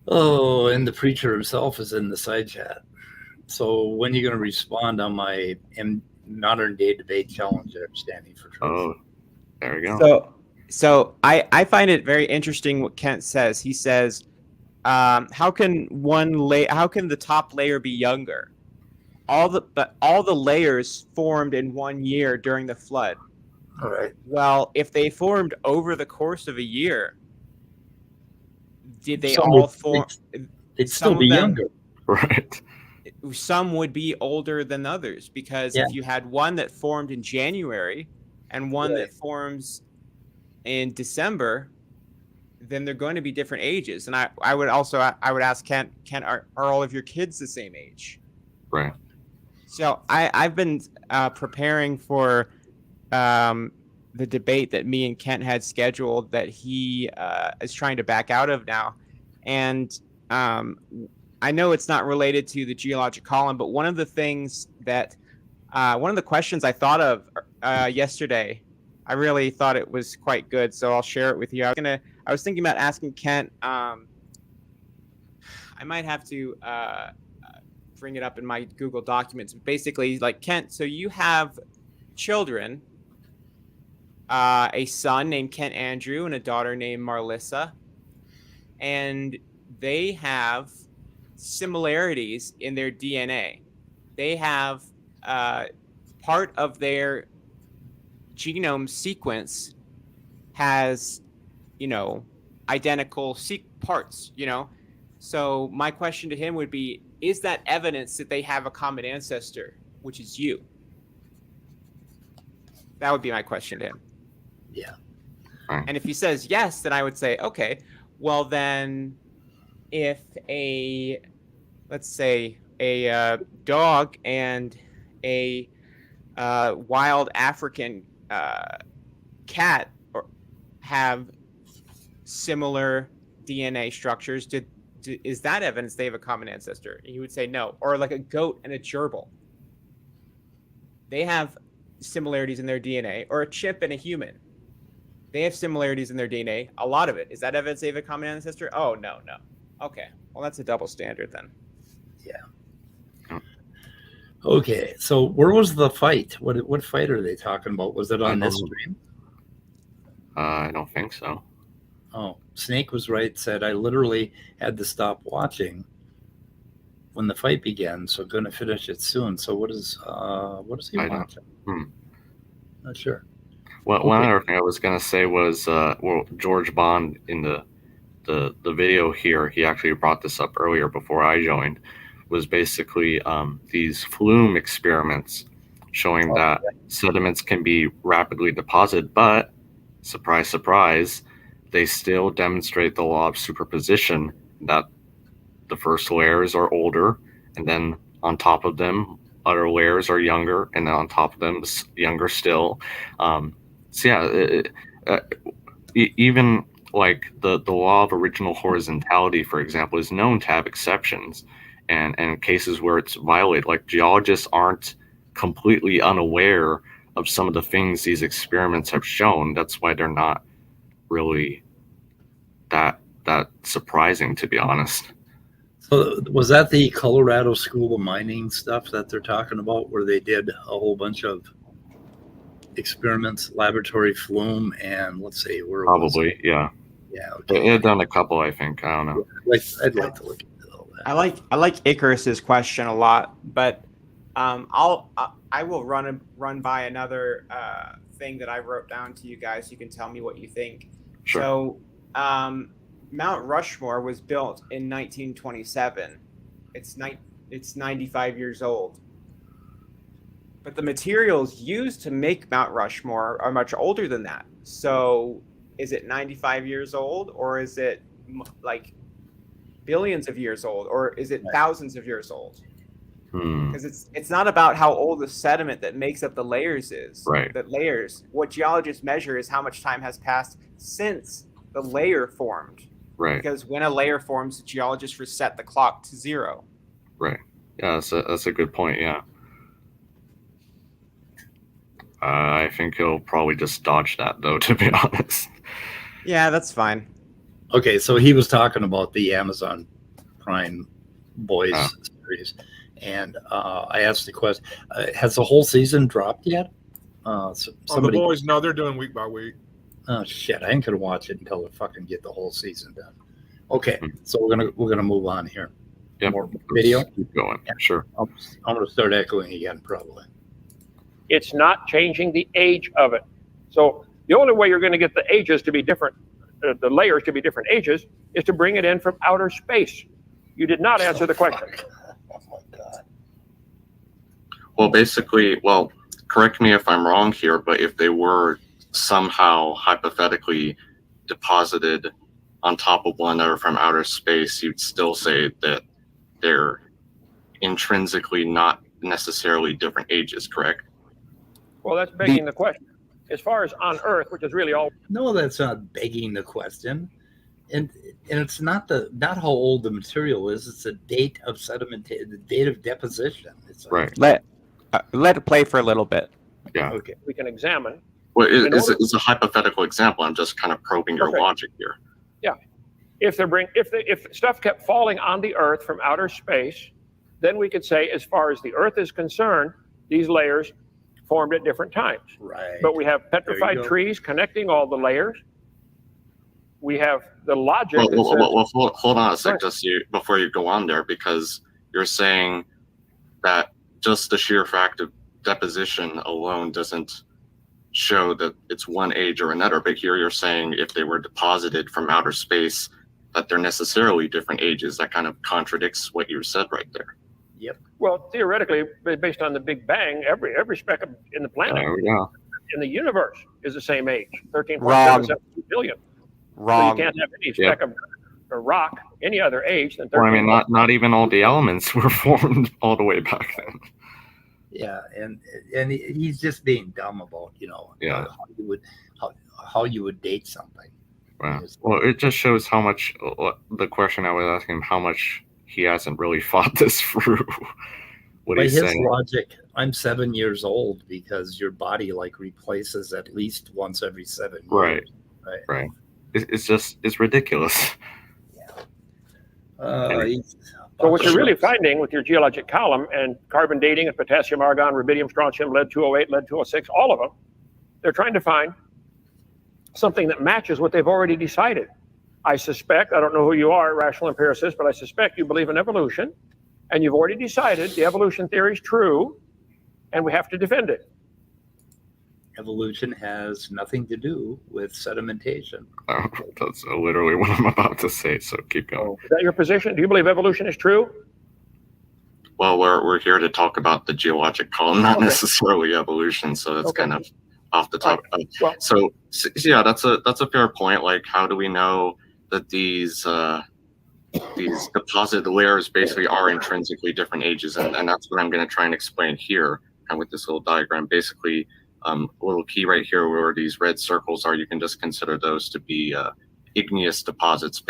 Oh, and the preacher himself is in the side chat. So when are you going to respond on my modern day debate challenge there, Standing for Truth? Oh, there you go. So I find it very interesting what Kent says. He says, how can the top layer be younger? All the layers formed in 1 year during the flood. All right. Well, if they formed over the course of a year, did they Some all would- form? They'd some still of be them- younger. Right. Some would be older than others, because Yeah. if you had one that formed in January and one Right. that forms in December, then they're going to be different ages. And I would ask Kent, are all of your kids the same age? Right. So I've been preparing for the debate that me and Kent had scheduled that he is trying to back out of now. And I know it's not related to the geologic column, but one of the things that one of the questions I thought of yesterday, I really thought it was quite good, so I'll share it with you. I was thinking about asking Kent. I might have to bring it up in my Google Documents. Basically, like, Kent, so you have children, a son named Kent Andrew and a daughter named Marlissa, and they have similarities in their DNA. They have part of their genome sequence has, identical parts, So my question to him would be, is that evidence that they have a common ancestor, which is you? That would be my question to him. Yeah. And if he says yes, then I would say, okay, well then if let's say a dog and a wild African cat have similar DNA structures, is that evidence they have a common ancestor? And you would say no. Or like a goat and a gerbil, they have similarities in their DNA. Or a chimp and a human, they have similarities in their DNA, a lot of it. Is that evidence they have a common ancestor? Oh, no. Okay, well, that's a double standard then. Yeah. Okay, so where was the fight? What fight are they talking about? Was it on this stream? I don't think so. Oh, Snake was right. Said I literally had to stop watching when the fight began, so going to finish it soon. So what is he watching? Not sure. Well, one other thing I was going to say was, George Bond in the video here, he actually brought this up earlier before I joined, was basically these flume experiments showing that sediments can be rapidly deposited, but surprise, surprise, they still demonstrate the law of superposition, that the first layers are older, and then on top of them, other layers are younger, and then on top of them, even like the law of original horizontality, for example, is known to have exceptions, and cases where it's violated. Like geologists aren't completely unaware of some of the things these experiments have shown. That's why they're not really that surprising, to be honest. So was that the Colorado School of Mining stuff that they're talking about, where they did a whole bunch of experiments, laboratory flume, and let's see, where Probably, yeah. Yeah, okay. They had done a couple, I think. I don't know. I'd like to look into all that. I like Icarus's question a lot, but I will run by another thing that I wrote down to you guys. You can tell me what you think. Sure. So Mount Rushmore was built in 1927. It's 95 years old. But the materials used to make Mount Rushmore are much older than that. So is it 95 years old, or is it like billions of years old, or is it thousands of years old? Because it's not about how old the sediment that makes up the layers is. Right. That layers, what geologists measure is how much time has passed since the layer formed. Right. Because when a layer forms, geologists reset the clock to 0. Right. Yeah, that's a good point. Yeah. I think he'll probably just dodge that, though, to be honest. Yeah, that's fine. Okay, so he was talking about the Amazon Prime Boys series, and I asked the question: has the whole season dropped yet? The boys, no, they're doing week by week. Oh shit! I ain't gonna watch it until they fucking get the whole season done. Okay, so we're gonna move on here. Yep. More video. Keep going. Yeah. Sure. I'm gonna start echoing again, probably. It's not changing the age of it. So the only way you're going to get the ages to be different, the layers to be different ages, is to bring it in from outer space. You did not answer the question. Oh my God. Well, basically, correct me if I'm wrong here, but if they were somehow hypothetically deposited on top of one another from outer space, you'd still say that they're intrinsically not necessarily different ages, correct? Well, that's begging the question. As far as on Earth, which is really all. No, that's not begging the question, and it's not how old the material is. It's the date of the date of deposition. It's right. Let it play for a little bit. Yeah. Okay. We can examine. Well, it's a hypothetical example. I'm just kind of probing your logic here. Yeah. If stuff kept falling on the Earth from outer space, then we could say, as far as the Earth is concerned, these layers formed at different times. Right. But we have petrified trees connecting all the layers. We have the logic. Hold on a sec, before you go on there, because you're saying that just the sheer fact of deposition alone doesn't show that it's one age or another. But here you're saying if they were deposited from outer space, that they're necessarily different ages. That kind of contradicts what you said right there. Yep. Well, theoretically, based on the Big Bang, every speck in the planet, in the universe, is the same age, 13.77 billion. Wrong. So you can't have any speck of rock any other age than 13. Well, I mean, not even all the elements were formed all the way back then. Yeah, and he's just being dumb about how you would date something. Wow. Well, it just shows how much the question I was asking him, how much he hasn't really thought this through. What he's saying. His logic, I'm 7 years old because your body replaces at least once every 7 years. Right. It's ridiculous. Yeah. So what you're really finding with your geologic column and carbon dating and potassium, argon, rubidium, strontium, lead-208, lead-206, all of them, they're trying to find something that matches what they've already decided. I suspect, I don't know who you are, rational empiricist, but I suspect you believe in evolution, and you've already decided the evolution theory is true, and we have to defend it. Evolution has nothing to do with sedimentation. Oh, that's literally what I'm about to say, so keep going. Is that your position? Do you believe evolution is true? Well, we're here to talk about the geologic column, not necessarily evolution, so that's kind of off the top. Well, so yeah, that's a fair point. Like, how do we know that these deposited layers basically are intrinsically different ages? And that's what I'm going to try and explain here, and with this little diagram. Basically, a little key right here where these red circles are, you can just consider those to be igneous deposits,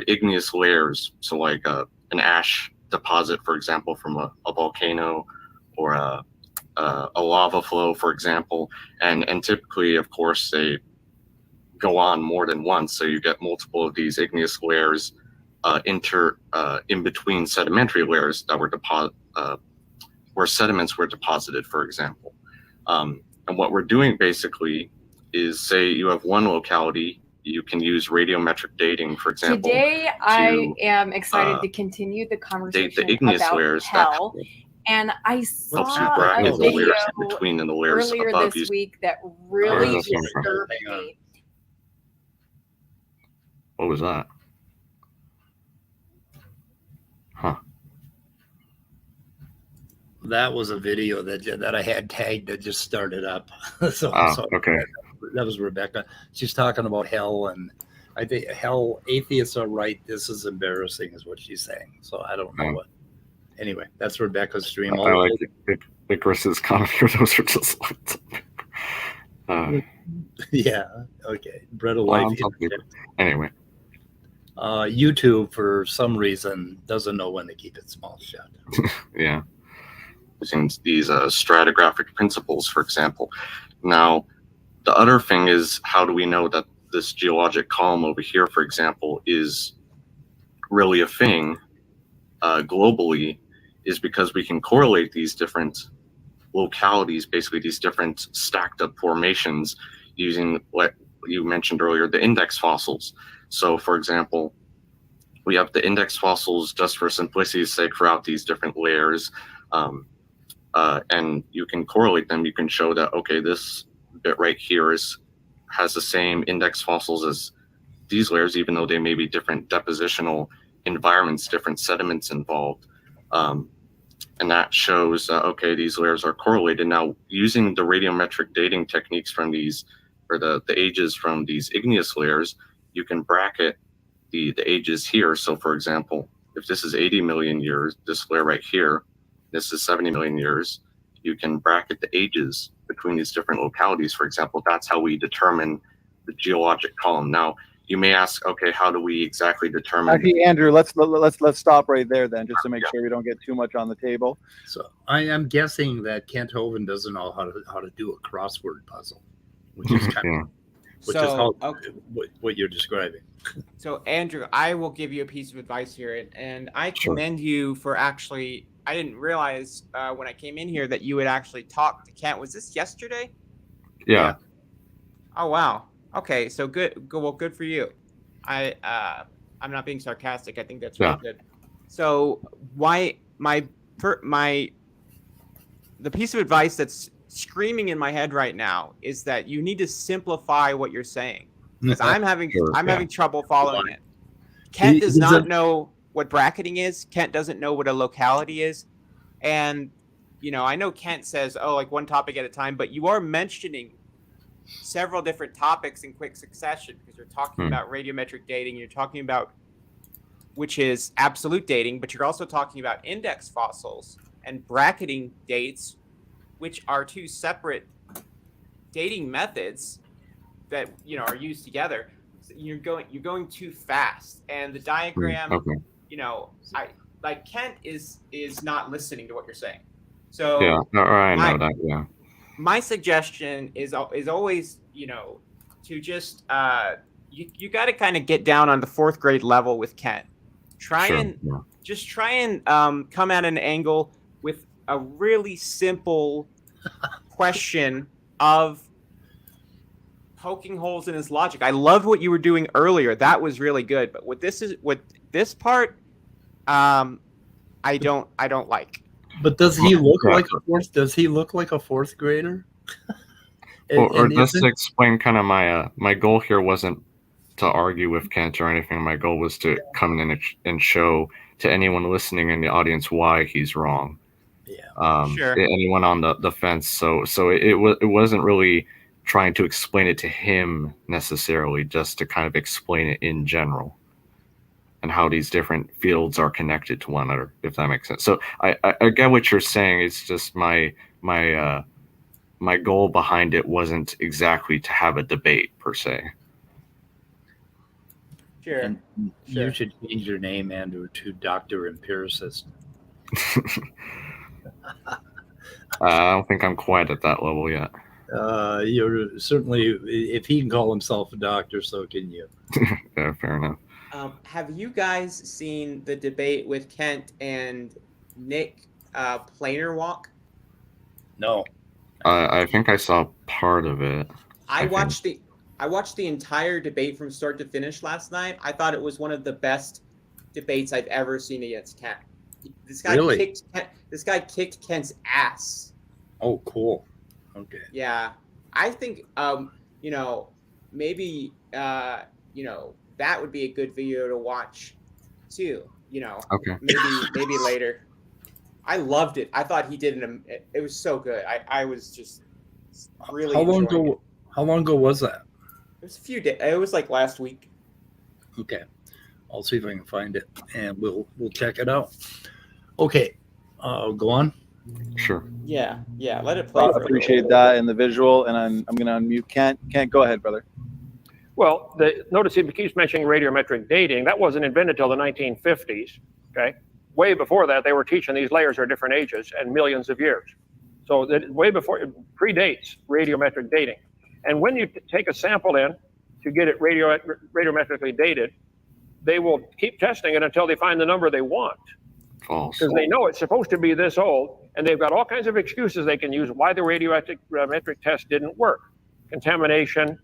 igneous layers. So like an ash deposit, for example, from a volcano, or a lava flow, for example, and typically, of course, they go on more than once, so you get multiple of these igneous layers in between sedimentary layers that were where sediments were deposited, for example. And what we're doing basically is, say you have one locality, you can use radiometric dating, for example. Today, I am excited to continue the conversation the igneous about layers hell. And I saw a the video layers in between and the layers earlier above this you. week that really Where's this one from? disturbed me. What was that? Huh. That was a video that I had tagged that just started up. so okay. That was Rebecca. She's talking about hell, and I think hell, atheists are right. This is embarrassing, is what she's saying. So I don't know what. Anyway, that's Rebecca's stream. I like Icarus's comment here. Those are just yeah. Okay. Bread of life. Anyway. YouTube, for some reason, doesn't know when to keep its mouth shut. Yeah. Since these stratigraphic principles, for example. Now, the other thing is, how do we know that this geologic column over here, for example, is really a thing globally, is because we can correlate these different localities, basically these different stacked up formations, using what you mentioned earlier, the index fossils. So, for example, we have the index fossils, just for simplicity's sake, throughout these different layers. And you can correlate them. You can show that, okay, this bit right here has the same index fossils as these layers, even though they may be different depositional environments, different sediments involved. And that shows, okay, these layers are correlated. Now, using the radiometric dating techniques from these, or the ages from these igneous layers, you can bracket the ages here. So, for example, if this is 80 million years, this layer right here, this is 70 million years, you can bracket the ages between these different localities. For example, that's how we determine the geologic column. Now, you may ask, okay, how do we exactly determine? Actually, Andrew, let's stop right there then, just to make sure we don't get too much on the table. So I am guessing that Kent Hovind doesn't know how to do a crossword puzzle, which is kind of what you're describing. So Andrew, I will give you a piece of advice here, and I commend you for actually. I didn't realize when I came in here that you would actually talk to Kent. Was this yesterday? Yeah. Oh wow. Okay, so good. Well, good for you. I'm not being sarcastic. I think that's really good. So the piece of advice that's screaming in my head right now is that you need to simplify what you're saying, because I'm having trouble following it. Kent does not know what bracketing is. Kent doesn't know what a locality is, and I know Kent says, "Oh, like one topic at a time," but you are mentioning several different topics in quick succession, because you're talking about radiometric dating, you're talking about, which is absolute dating, but you're also talking about index fossils and bracketing dates, which are two separate dating methods that are used together. So you're going too fast, and the diagram, Kent is not listening to what you're saying. So I know that. Yeah. My suggestion is always, to just you got to kind of get down on the fourth grade level with Kent. Try and come at an angle with a really simple question of poking holes in his logic. I loved what you were doing earlier. That was really good. But with this part, I don't like. But does he look like a fourth? Does he look like a fourth grader? Or just to explain, kind of my goal here wasn't to argue with Kent or anything. My goal was to come in and show to anyone listening in the audience why he's wrong. Yeah. Sure. Anyone on the fence. So it wasn't really trying to explain it to him necessarily, just to kind of explain it in general, and how these different fields are connected to one another, if that makes sense. So I get what you're saying. It's just my goal behind it wasn't exactly to have a debate per se. Sure. And Sure. you should change your name, Andrew, to Dr. Empiricist. I don't think I'm quite at that level yet. You're certainly, if he can call himself a doctor, so can you. Yeah, fair enough. Have you guys seen the debate with Kent and Nick Planarwalk? No. I think I saw part of it. I watched the entire debate from start to finish last night. I thought it was one of the best debates I've ever seen against Kent. This guy kicked Kent's ass. Oh, cool. Okay. Yeah, I think maybe that would be a good video to watch too. Okay. Maybe later. I loved it. I thought he did it was so good. I was just really. How long enjoying ago? it. How long ago was that? It was a few days. It was like last week. Okay, I'll see if I can find it, and we'll check it out. Okay, go on. Sure. Yeah. Let it play. I appreciate that and the visual, and I'm going to unmute Kent. Kent, go ahead, brother. Well, notice he keeps mentioning radiometric dating. That wasn't invented till the 1950s. Okay, way before that, they were teaching these layers are different ages and millions of years. So that way before, it predates radiometric dating. And when you take a sample in to get it radiometrically dated, they will keep testing it until they find the number they want. False. Because they know it's supposed to be this old, and they've got all kinds of excuses they can use why the radiometric test didn't work. Contamination,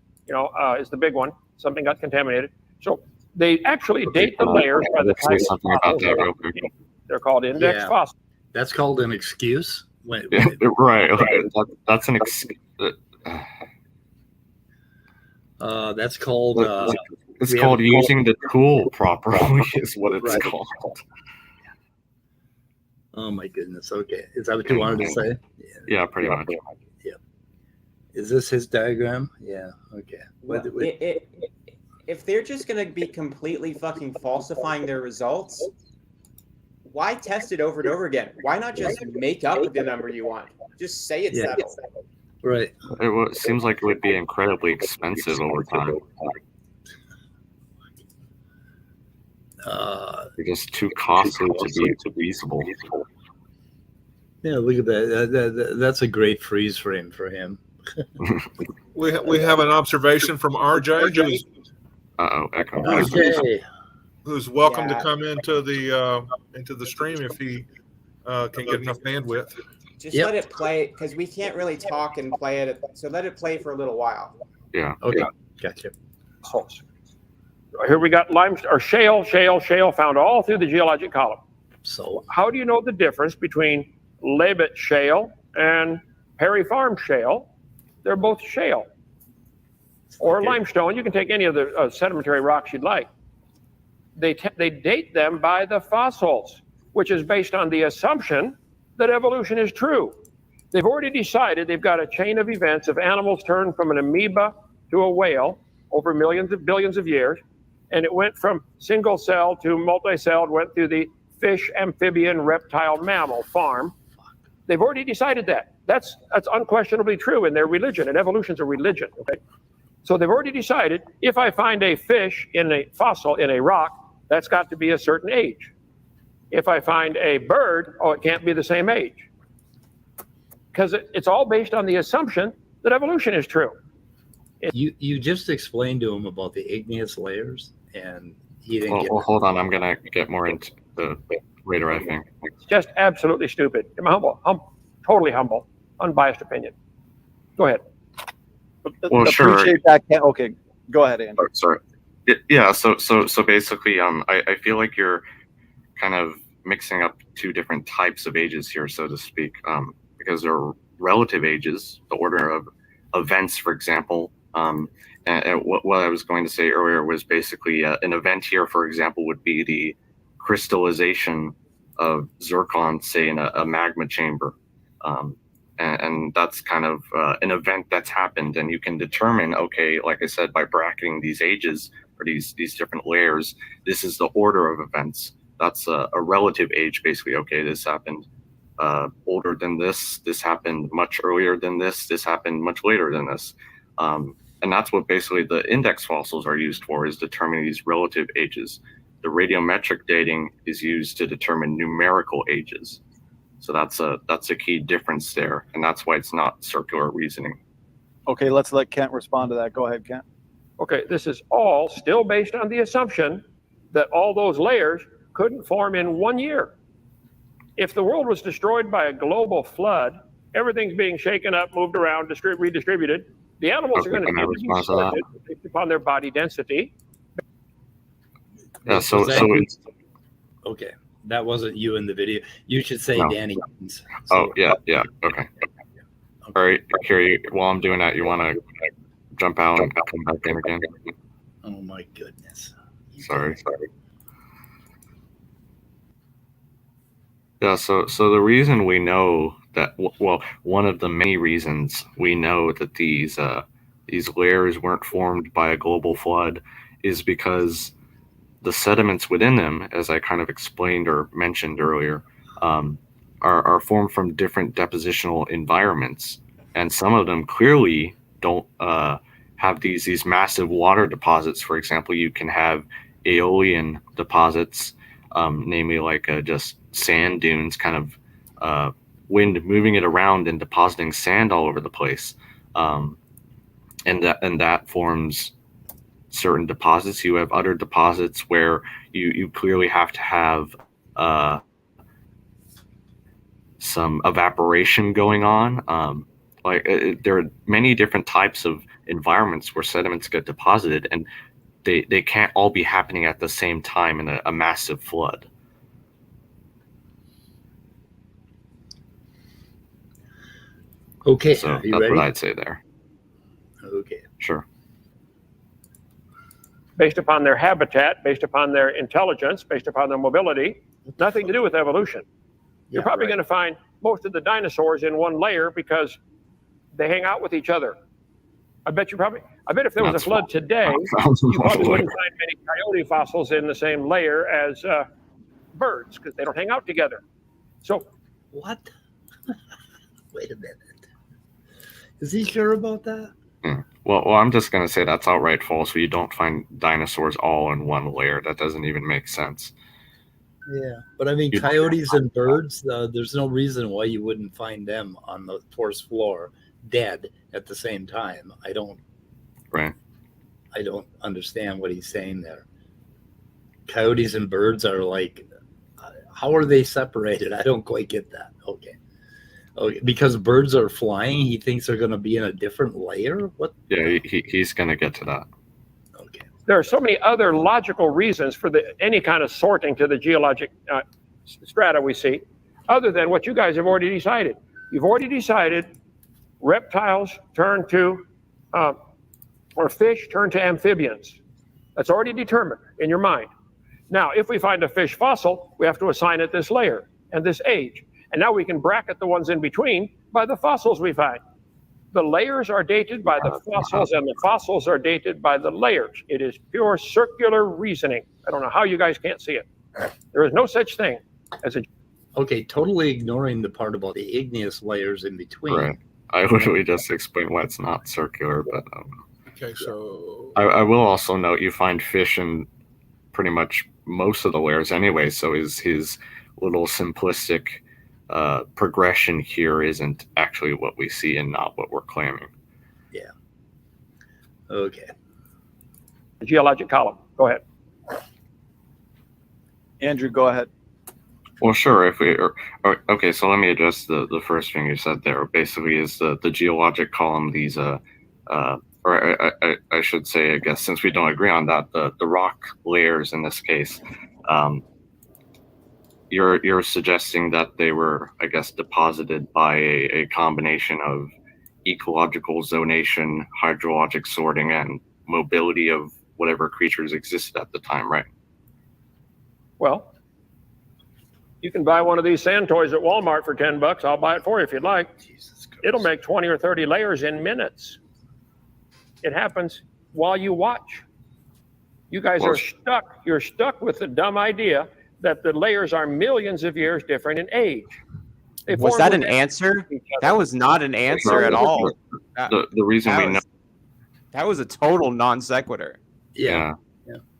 is the big one. Something got contaminated. So they actually date the layers by the Say type something of about that fossil. real quick. They're called index Yeah. fossils. That's called an excuse. Right. That's an excuse. That's called. It's we called have- using the tool properly, is what it's Right. called. Oh my goodness. Okay, is that what you wanted to say? Yeah, pretty much. Is this his diagram? Yeah. Okay. If they're just going to be completely fucking falsifying their results, why test it over and over again? Why not just make up the number you want? Just say it's that old. Right. It seems like it would be incredibly expensive over time. It's just too costly to be feasible. Yeah. Look at that. That's a great freeze frame for him. We have an observation from RJ, Echo. Okay. who's welcome Yeah. to come into the stream if he can get enough bandwidth. Just Yep. let it play, because we can't really talk and play it. So let it play for a little while. Yeah. Okay. Gotcha. Here we got limestone or shale found all through the geologic column. So How do you know the difference between Labet shale and Perry Farm shale? They're both shale or Okay. limestone. You can take any of the sedimentary rocks you'd like. They date them by the fossils, which is based on the assumption that evolution is true. They've already decided they've got a chain of events of animals turned from an amoeba to a whale over billions of years, and it went from single cell to multi-celled, went through the fish, amphibian, reptile, mammal farm. They've already decided that. That's unquestionably true in their religion, and evolution's a religion. Okay, so they've already decided if I find a fish in a fossil in a rock, that's got to be a certain age. If I find a bird, it can't be the same age, because it's all based on the assumption that evolution is true. you just explained to him about the igneous layers, and he didn't get. Well, hold on. I'm gonna get more into the later. I think. It's just absolutely stupid. I'm totally humble, unbiased opinion. Go ahead. Well, sure. Appreciate that, Kent. Okay, go ahead, Andrew. Sorry. Yeah. So basically, I feel like you're kind of mixing up two different types of ages here, so to speak, because there are relative ages, the order of events, for example. And what I was going to say earlier was basically an event here, for example, would be the crystallization of zircon, say, in a magma chamber. And that's kind of an event that's happened, and you can determine, okay, like I said, by bracketing these ages or these different layers, this is the order of events. That's a relative age, basically. Okay, this happened older than this happened much earlier than this happened much later than this. And that's what basically the index fossils are used for, is determining these relative ages. The radiometric dating is used to determine numerical ages. So that's a key difference there, and that's why it's not circular reasoning. Okay, let's let Kent respond to that. Go ahead, Kent. Okay, this is all still based on the assumption that all those layers couldn't form in 1 year. If the world was destroyed by a global flood, everything's being shaken up, moved around, redistributed. The animals are going to need to be sorted based upon their body density. Yeah, so it's okay. That wasn't you in the video. You should say no. Danny. Oh, yeah, okay. All right, Carrie, while I'm doing that, you want to jump out and come back in again? Oh, my goodness. Sorry. Yeah, so the reason we know that, well, one of the many reasons we know that these layers weren't formed by a global flood is because the sediments within them, as I kind of explained or mentioned earlier, are formed from different depositional environments, and some of them clearly don't have these massive water deposits. For example, you can have aeolian deposits, namely like just sand dunes, kind of wind moving it around and depositing sand all over the place, and that forms certain deposits. You have other deposits where you clearly have to have some evaporation going on. There are many different types of environments where sediments get deposited, and they can't all be happening at the same time in a massive flood. Okay, so are you that's ready? what I'd say there. Okay. Sure. Based upon their habitat, based upon their intelligence, based upon their mobility, nothing to do with evolution. You're probably going to find most of the dinosaurs in one layer because they hang out with each other. I bet if there was a flood today, you probably wouldn't find many coyote fossils in the same layer as birds, because they don't hang out together. So what? Wait a minute. Is he sure about that? Well, I'm just going to say that's outright false. You don't find dinosaurs all in one layer. That doesn't even make sense. Yeah, but I mean, coyotes and birds, there's no reason why you wouldn't find them on the forest floor dead at the same time. I don't understand what he's saying there. Coyotes and birds are like, how are they separated? I don't quite get that. Okay, because birds are flying, he thinks they're going to be in a different layer? What? Yeah, he's going to get to that. Okay. There are so many other logical reasons for any kind of sorting to the geologic strata we see, other than what you guys have already decided. You've already decided reptiles turn to, or fish turn to amphibians. That's already determined in your mind. Now, if we find a fish fossil, we have to assign it this layer and this age. And now we can bracket the ones in between by the fossils we find. The layers are dated by the fossils, and the fossils are dated by the layers. It is pure circular reasoning. I don't know how you guys can't see it. There is no such thing as a... Okay, totally ignoring the part about the igneous layers in between. Right. I literally just explained why it's not circular, but okay, so I will also note you find fish in pretty much most of the layers anyway, so his little simplistic progression here isn't actually what we see and not what we're claiming. Yeah. Okay. The geologic column. Go ahead. Andrew, go ahead. Well, sure. Okay, so let me address the first thing you said there. Basically, is the geologic column these or I should say, I guess, since we don't agree on that, the rock layers in this case. You're suggesting that they were, I guess, deposited by a combination of ecological zonation, hydrologic sorting, and mobility of whatever creatures existed at the time, right? Well, you can buy one of these sand toys at Walmart for $10. I'll buy it for you if you'd like. Jesus Christ. It'll make 20 or 30 layers in minutes. It happens while you watch. You guys are stuck. You're stuck with the dumb idea that the layers are millions of years different in age. Was that an answer? That was not an answer at all. The reason we know That was a total non sequitur. Yeah.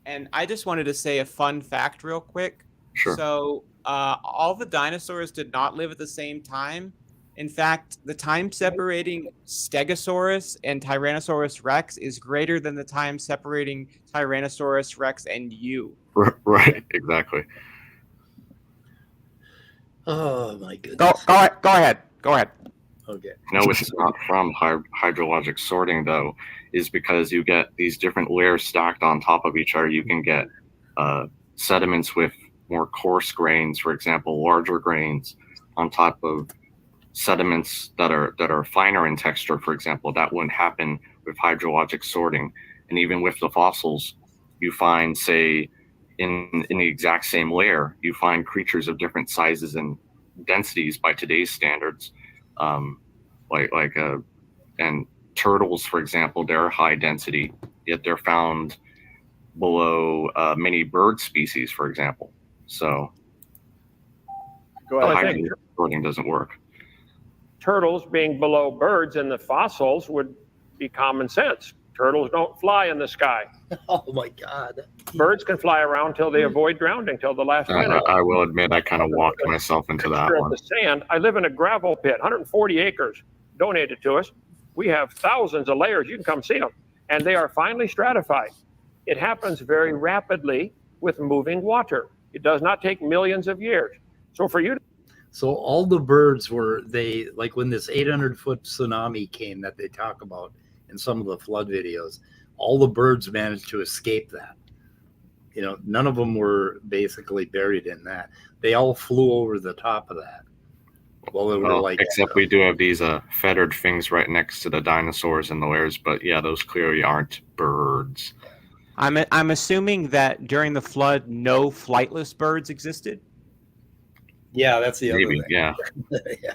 And I just wanted to say a fun fact real quick. Sure. So all the dinosaurs did not live at the same time. In fact, the time separating Stegosaurus and Tyrannosaurus Rex is greater than the time separating Tyrannosaurus Rex and you. Right, exactly. Oh my goodness. Go ahead. Okay. No, it's not from hydrologic sorting, though, is because you get these different layers stacked on top of each other. You can get sediments with more coarse grains, for example, larger grains on top of sediments that are finer in texture, for example. That wouldn't happen with hydrologic sorting. And even with the fossils, you find, say, in the exact same layer, you find creatures of different sizes and densities by today's standards. And turtles, for example, they're high density, yet they're found below many bird species, for example. So Go ahead. hydrologic sorting doesn't work. Turtles being below birds in the fossils would be common sense. Turtles don't fly in the sky. Oh my God. Birds can fly around till they avoid drowning till the last minute. I will admit I kind of walked myself into that one. The sand. I live in a gravel pit, 140 acres, donated to us. We have thousands of layers. You can come see them, and they are finely stratified. It happens very rapidly with moving water. It does not take millions of years. So for you to So all the birds like when this 800-foot tsunami came that they talk about in some of the flood videos, all the birds managed to escape that. You know, none of them were basically buried in that. They all flew over the top of that. Except we do have these feathered things right next to the dinosaurs and the layers, but yeah, those clearly aren't birds. I'm assuming that during the flood, no flightless birds existed. Yeah, that's the Maybe, other thing. yeah. Yeah.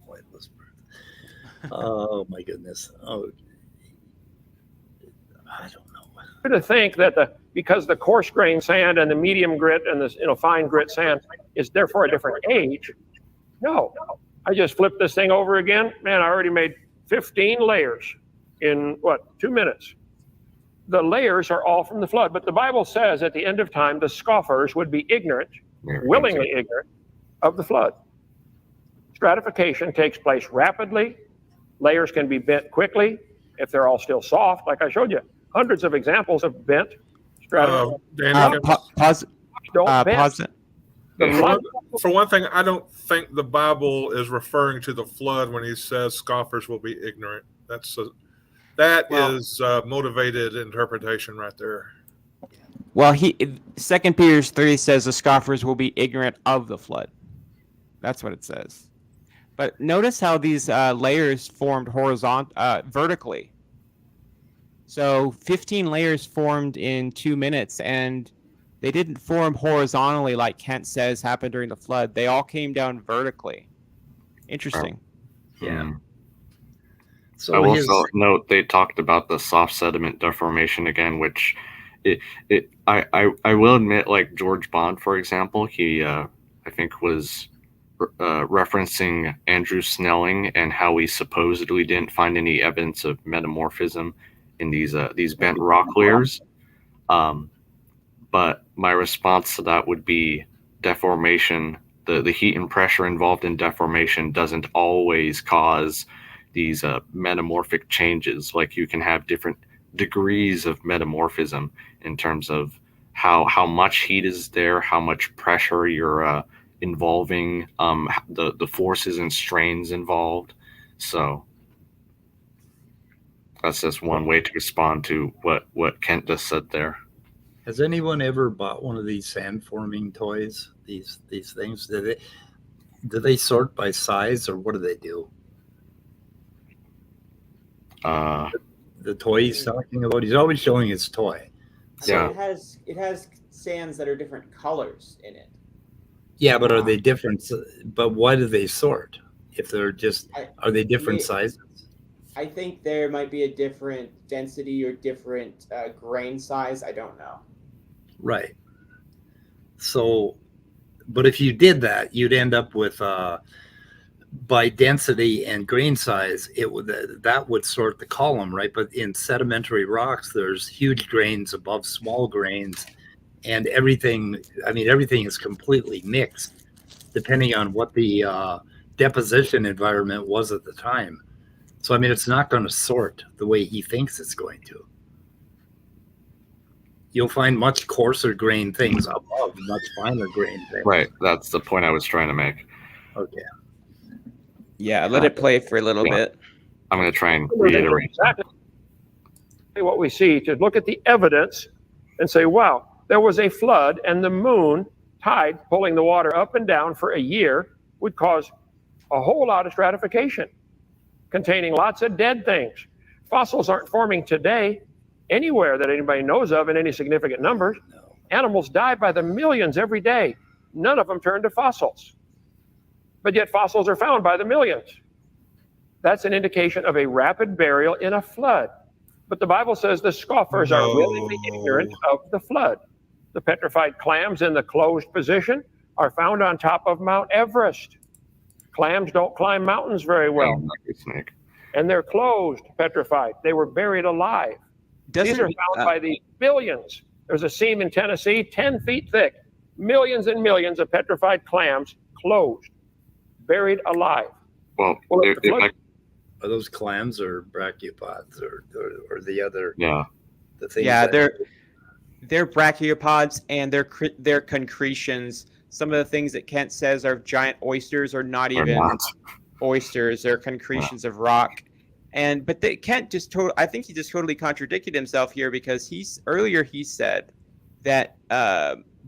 Flightless birds. Oh my goodness. Oh, I don't know. to think that because the coarse grain sand and the medium grit and the fine grit sand is therefore a different age. No, I just flipped this thing over again. Man, I already made 15 layers in 2 minutes. The layers are all from the flood, but the Bible says at the end of time, the scoffers would be ignorant, willingly ignorant of the flood. Stratification takes place rapidly. Layers can be bent quickly if they're all still soft, like I showed you. Hundreds of examples of bent stratification. Pause it. For one thing, I don't think the Bible is referring to the flood when he says scoffers will be ignorant. That is motivated interpretation right there. Well, 2 Peter 3 says the scoffers will be ignorant of the flood. That's what it says. But notice how these layers formed vertically. So 15 layers formed in 2 minutes, and they didn't form horizontally like Kent says happened during the flood. They all came down vertically. Interesting. Yeah. So I will also note they talked about the soft sediment deformation again, which I will admit, like George Bond, for example, he I think was referencing Andrew Snelling and how we supposedly didn't find any evidence of metamorphism in these bent rock layers. But my response to that would be deformation. The heat and pressure involved in deformation doesn't always cause these metamorphic changes. Like you can have different degrees of metamorphism in terms of how much heat is there, how much pressure you're involving, the forces and strains involved. So that's just one way to respond to what Kent just said there. Has anyone ever bought one of these sand forming toys? These things? Do they sort by size, or what do they do? The toy he's talking about, he's always showing his toy. So yeah. It has sands that are different colors in it. Yeah, but are they different? But why do they sort? If they're are they different sizes? I think there might be a different density or different grain size. I don't know. Right. So, but if you did that, you'd end up with by density and grain size, that would sort the column, right? But in sedimentary rocks, there's huge grains above small grains, and everything is completely mixed depending on what the deposition environment was at the time. So, it's not going to sort the way he thinks it's going to. You'll find much coarser grain things above much finer grain things. Right. That's the point I was trying to make. Okay. Yeah, let it play for a little bit. I'm going to try and reiterate. Exactly what we see, to look at the evidence and say, wow, there was a flood, and the moon tide pulling the water up and down for a year would cause a whole lot of stratification containing lots of dead things. Fossils aren't forming today anywhere that anybody knows of in any significant numbers. No. Animals die by the millions every day. None of them turn to fossils. But yet fossils are found by the millions. That's an indication of a rapid burial in a flood. But the Bible says the scoffers are willingly ignorant of the flood. The petrified clams in the closed position are found on top of Mount Everest. Clams don't climb mountains very well. And they're closed, petrified. They were buried alive. These are found by the billions. There's a seam in Tennessee, 10 feet thick. Millions and millions of petrified clams closed, buried alive. Well, are those clams or brachiopods or the other? Yeah. The things. Yeah, they're brachiopods, and they're concretions. Some of the things that Kent says are giant oysters are not even oysters. They're concretions of rock. But Kent I think he just totally contradicted himself here, because he said that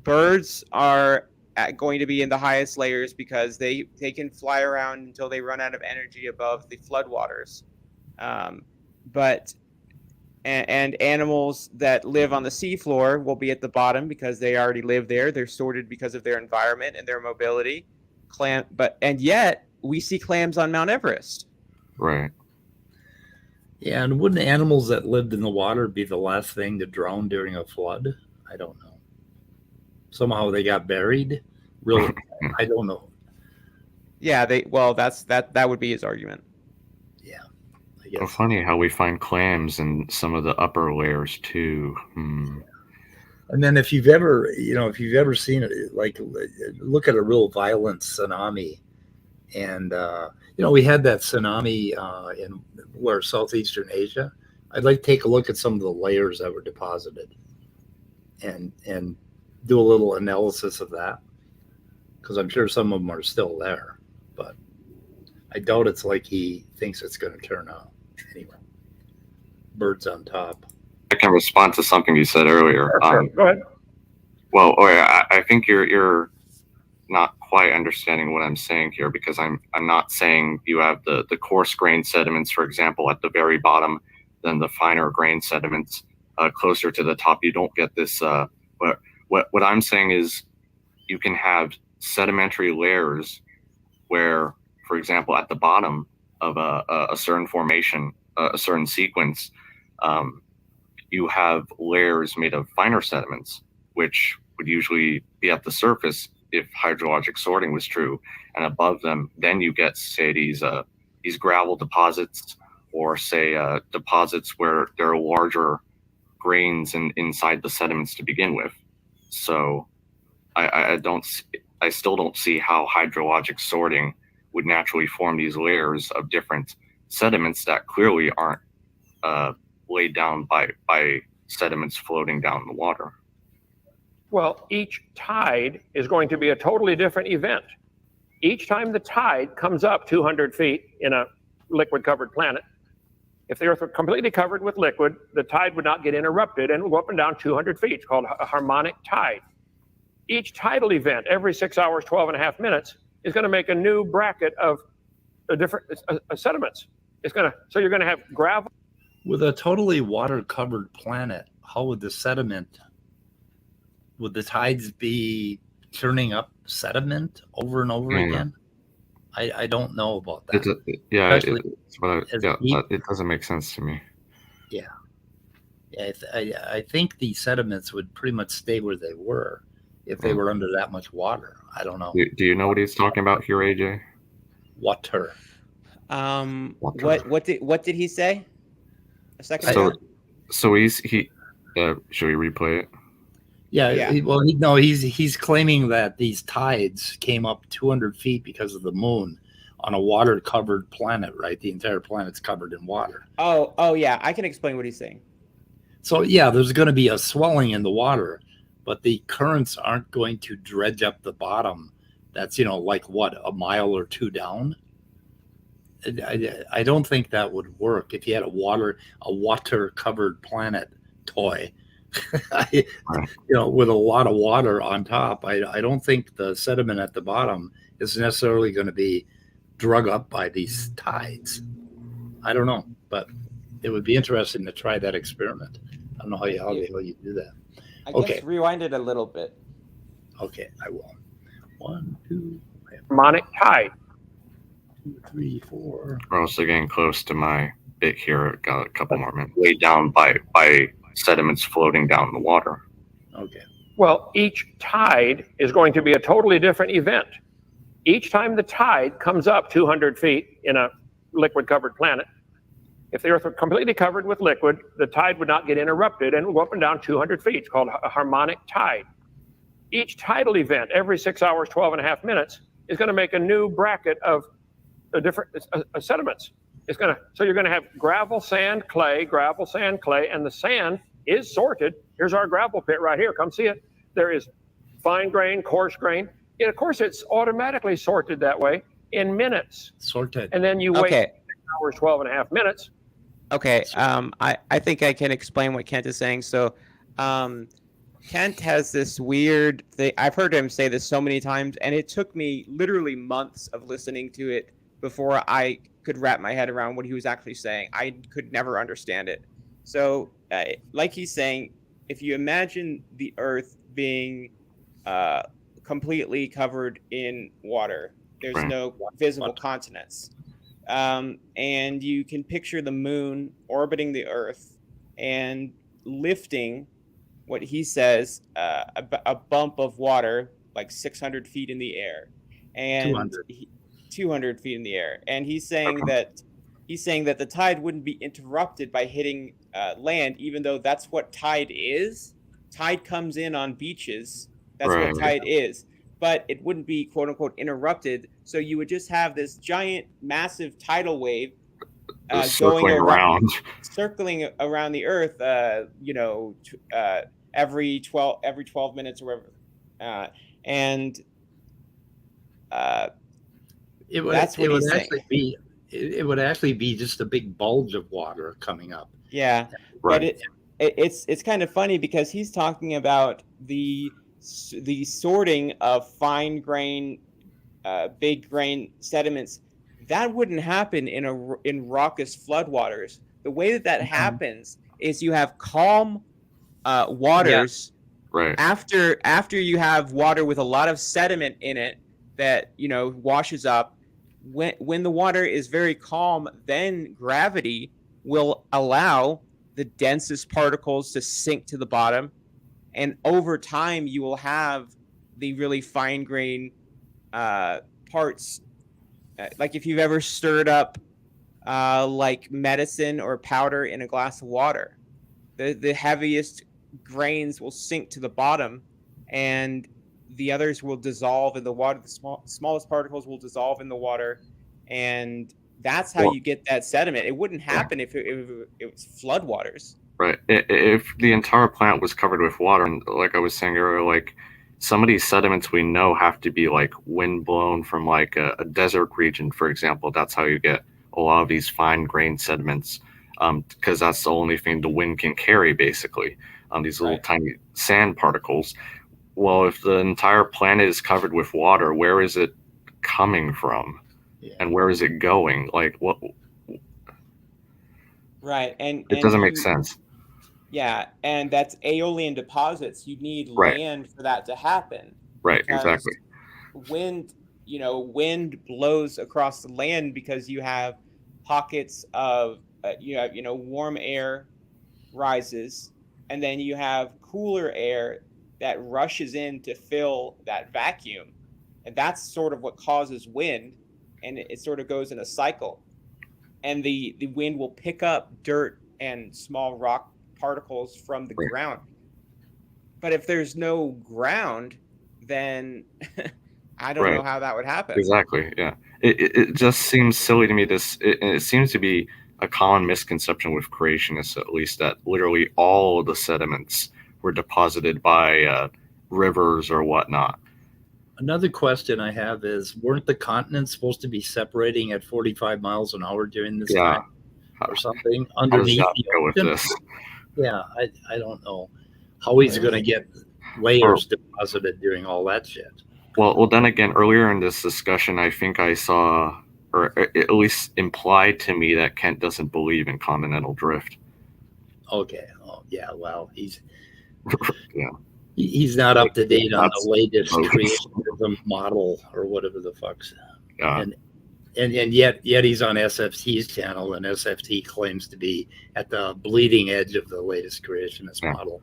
birds are going to be in the highest layers because they can fly around until they run out of energy above the floodwaters. And animals that live on the seafloor will be at the bottom because they already live there. They're sorted because of their environment and their mobility. And yet we see clams on Mount Everest. Right. Yeah, and wouldn't animals that lived in the water be the last thing to drown during a flood? I don't know. Somehow they got buried. Really, I don't know. Yeah, that would be his argument. Yeah, I guess. Well, funny how we find clams in some of the upper layers too. And then if you've ever seen it, like look at a real violent tsunami, and we had that tsunami in Southeastern Asia. I'd like to take a look at some of the layers that were deposited, and do a little analysis of that, because I'm sure some of them are still there, but I doubt it's like he thinks it's going to turn out. Anyway, birds on top. I can respond to something you said earlier. Sure. Go ahead. Well, I think you're not quite understanding what I'm saying here, because I'm not saying you have the coarse grain sediments, for example, at the very bottom, then the finer grain sediments closer to the top. You don't get this. What I'm saying is you can have sedimentary layers where, for example, at the bottom of a certain formation, a certain sequence, you have layers made of finer sediments, which would usually be at the surface if hydrologic sorting was true, and above them, then you get, say, these gravel deposits, or say deposits where there are larger grains inside the sediments to begin with. So I still don't see how hydrologic sorting would naturally form these layers of different sediments that clearly aren't laid down by sediments floating down the water. Well, each tide is going to be a totally different event. Each time the tide comes up 200 feet in a liquid-covered planet, if the Earth were completely covered with liquid, the tide would not get interrupted and would go up and down 200 feet. It's called a harmonic tide. Each tidal event, every 6 hours, 12 and a half minutes, is going to make a new bracket of different sediments. So you're going to have gravel. With a totally water-covered planet, how would the tides be churning up sediment over and over again? I don't know about that. It doesn't make sense to me. Yeah. I think the sediments would pretty much stay where they were if they were under that much water. I don't know. Do you know what he's talking about here, AJ? water. What did he say a second ago? So he should we replay it? Yeah. He's claiming that these tides came up 200 feet because of the moon on a water-covered planet, right? The entire planet's covered in water. Oh yeah, I can explain what he's saying. So yeah, there's going to be a swelling in the water, but the currents aren't going to dredge up the bottom. That's, like what, a mile or two down? I don't think that would work if you had a water-covered planet toy, with a lot of water on top. I don't think the sediment at the bottom is necessarily going to be drug up by these tides. I don't know, but it would be interesting to try that experiment. I don't know how you do that. I guess rewind it a little bit. Okay, I will. 1, 2, harmonic tide. 2, 3, 4. We're also getting close to my bit here. Got a couple more minutes. Weighed down by sediments floating down the water. Okay. Well, each tide is going to be a totally different event. Each time the tide comes up 200 feet in a liquid-covered planet, if the Earth were completely covered with liquid, the tide would not get interrupted and it would go up and down 200 feet. It's called a harmonic tide. Each tidal event, every 6 hours, 12.5 minutes, is going to make a new bracket of different sediments. So you're going to have gravel, sand, clay, and the sand is sorted. Here's our gravel pit right here. Come see it. There is fine grain, coarse grain. And of course, it's automatically sorted that way in minutes. Sorted. And then you wait 6 hours, 12.5 minutes. Okay. I think I can explain what Kent is saying. So, Kent has this weird thing. I've heard him say this so many times, and it took me literally months of listening to it before I could wrap my head around what he was actually saying. I could never understand it. So, like he's saying, if you imagine the Earth being completely covered in water, there's no visible continents. And you can picture the moon orbiting the Earth and lifting what he says a bump of water like 600 feet in the air, and 200 feet in the air. And he's saying that the tide wouldn't be interrupted by hitting land, even though that's what tide is. Tide comes in on beaches. That's what tide is. But it wouldn't be, quote unquote, interrupted. So you would just have this giant, massive tidal wave circling around the Earth, every 12 minutes or whatever. It would actually be just a big bulge of water coming up. Yeah, but it's kind of funny because he's talking about the sorting of fine grain, big grain sediments. That wouldn't happen in raucous floodwaters. The way that happens is you have calm waters. Right. After you have water with a lot of sediment in it that washes up. When the water is very calm, then gravity will allow the densest particles to sink to the bottom, and over time you will have the really fine grain parts. Like if you've ever stirred up like medicine or powder in a glass of water, the heaviest grains will sink to the bottom, and the others will dissolve in the water. The smallest particles will dissolve in the water, and that's how you get that sediment. It wouldn't happen if it was floodwaters. Right. If the entire planet was covered with water, and like I was saying earlier, like some of these sediments we know have to be like wind blown from like a desert region, for example. That's how you get a lot of these fine grained sediments, because that's the only thing the wind can carry, basically. These little tiny sand particles. Well, if the entire planet is covered with water, where is it coming from? Yeah. And where is it going? Like what? Right. And it doesn't make sense. Yeah. And that's aeolian deposits. You need land for that to happen. Right. Exactly. Wind blows across the land because you have pockets of, warm air rises, and then you have cooler air that rushes in to fill that vacuum. And that's sort of what causes wind. and it sort of goes in a cycle. And the wind will pick up dirt and small rock particles from the ground. But if there's no ground, then I don't know how that would happen. Exactly. Yeah. It just seems silly to me. It seems to be a common misconception with creationists, at least, that literally all of the sediments were deposited by rivers or whatnot. Another question I have is, weren't the continents supposed to be separating at 45 miles an hour during this time or something underneath the ocean? With this? Yeah, I don't know how he's going to get layers deposited during all that shit. Well, then again, earlier in this discussion, I think I saw, or at least implied to me, that Kent doesn't believe in continental drift. Okay. Oh, yeah. Well, he's yeah. He's not up to date on the latest creationism model or whatever the fuck's. Yeah. And yet he's on SFT's channel, and SFT claims to be at the bleeding edge of the latest creationist model.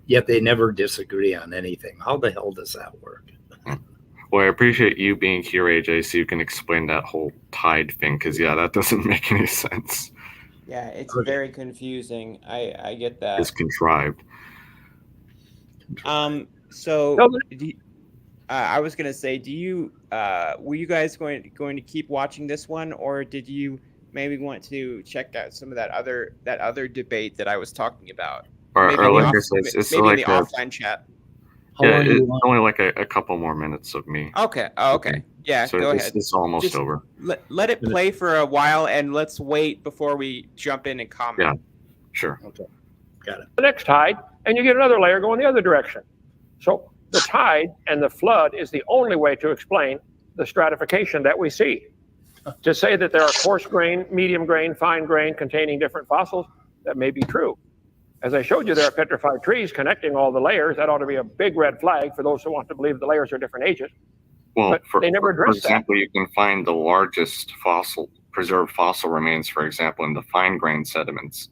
Yet they never disagree on anything. How the hell does that work? Well, I appreciate you being here, AJ, so you can explain that whole tide thing, because that doesn't make any sense. Yeah, it's very confusing. I get that. It's contrived. So I was gonna say, were you guys going to keep watching this one, or did you maybe want to check out some of that other debate that I was talking about? Or like I said, it's maybe like in the offline chat. Yeah, it's only like a couple more minutes of me. Okay. Okay. Yeah, so go ahead. It's almost over. Let it play for a while, and let's wait before we jump in and comment. Yeah, sure. Okay, got it. The next tide, and you get another layer going the other direction. So the tide and the flood is the only way to explain the stratification that we see. To say that there are coarse grain, medium grain, fine grain containing different fossils, that may be true. As I showed you, there are petrified trees connecting all the layers. That ought to be a big red flag for those who want to believe the layers are different ages. Well, but they never address for example, you can find the largest preserved fossil remains, for example, in the fine grain sediments.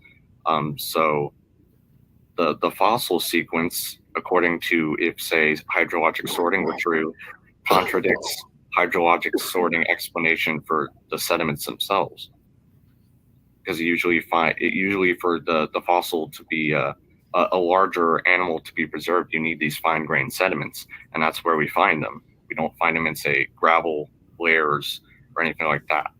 So the fossil sequence, according to, if say, hydrologic sorting were true, contradicts hydrologic sorting explanation for the sediments themselves. Because usually for the fossil to be a larger animal to be preserved, you need these fine grained sediments, and that's where we find them. We don't find them in, say, gravel layers or anything like that.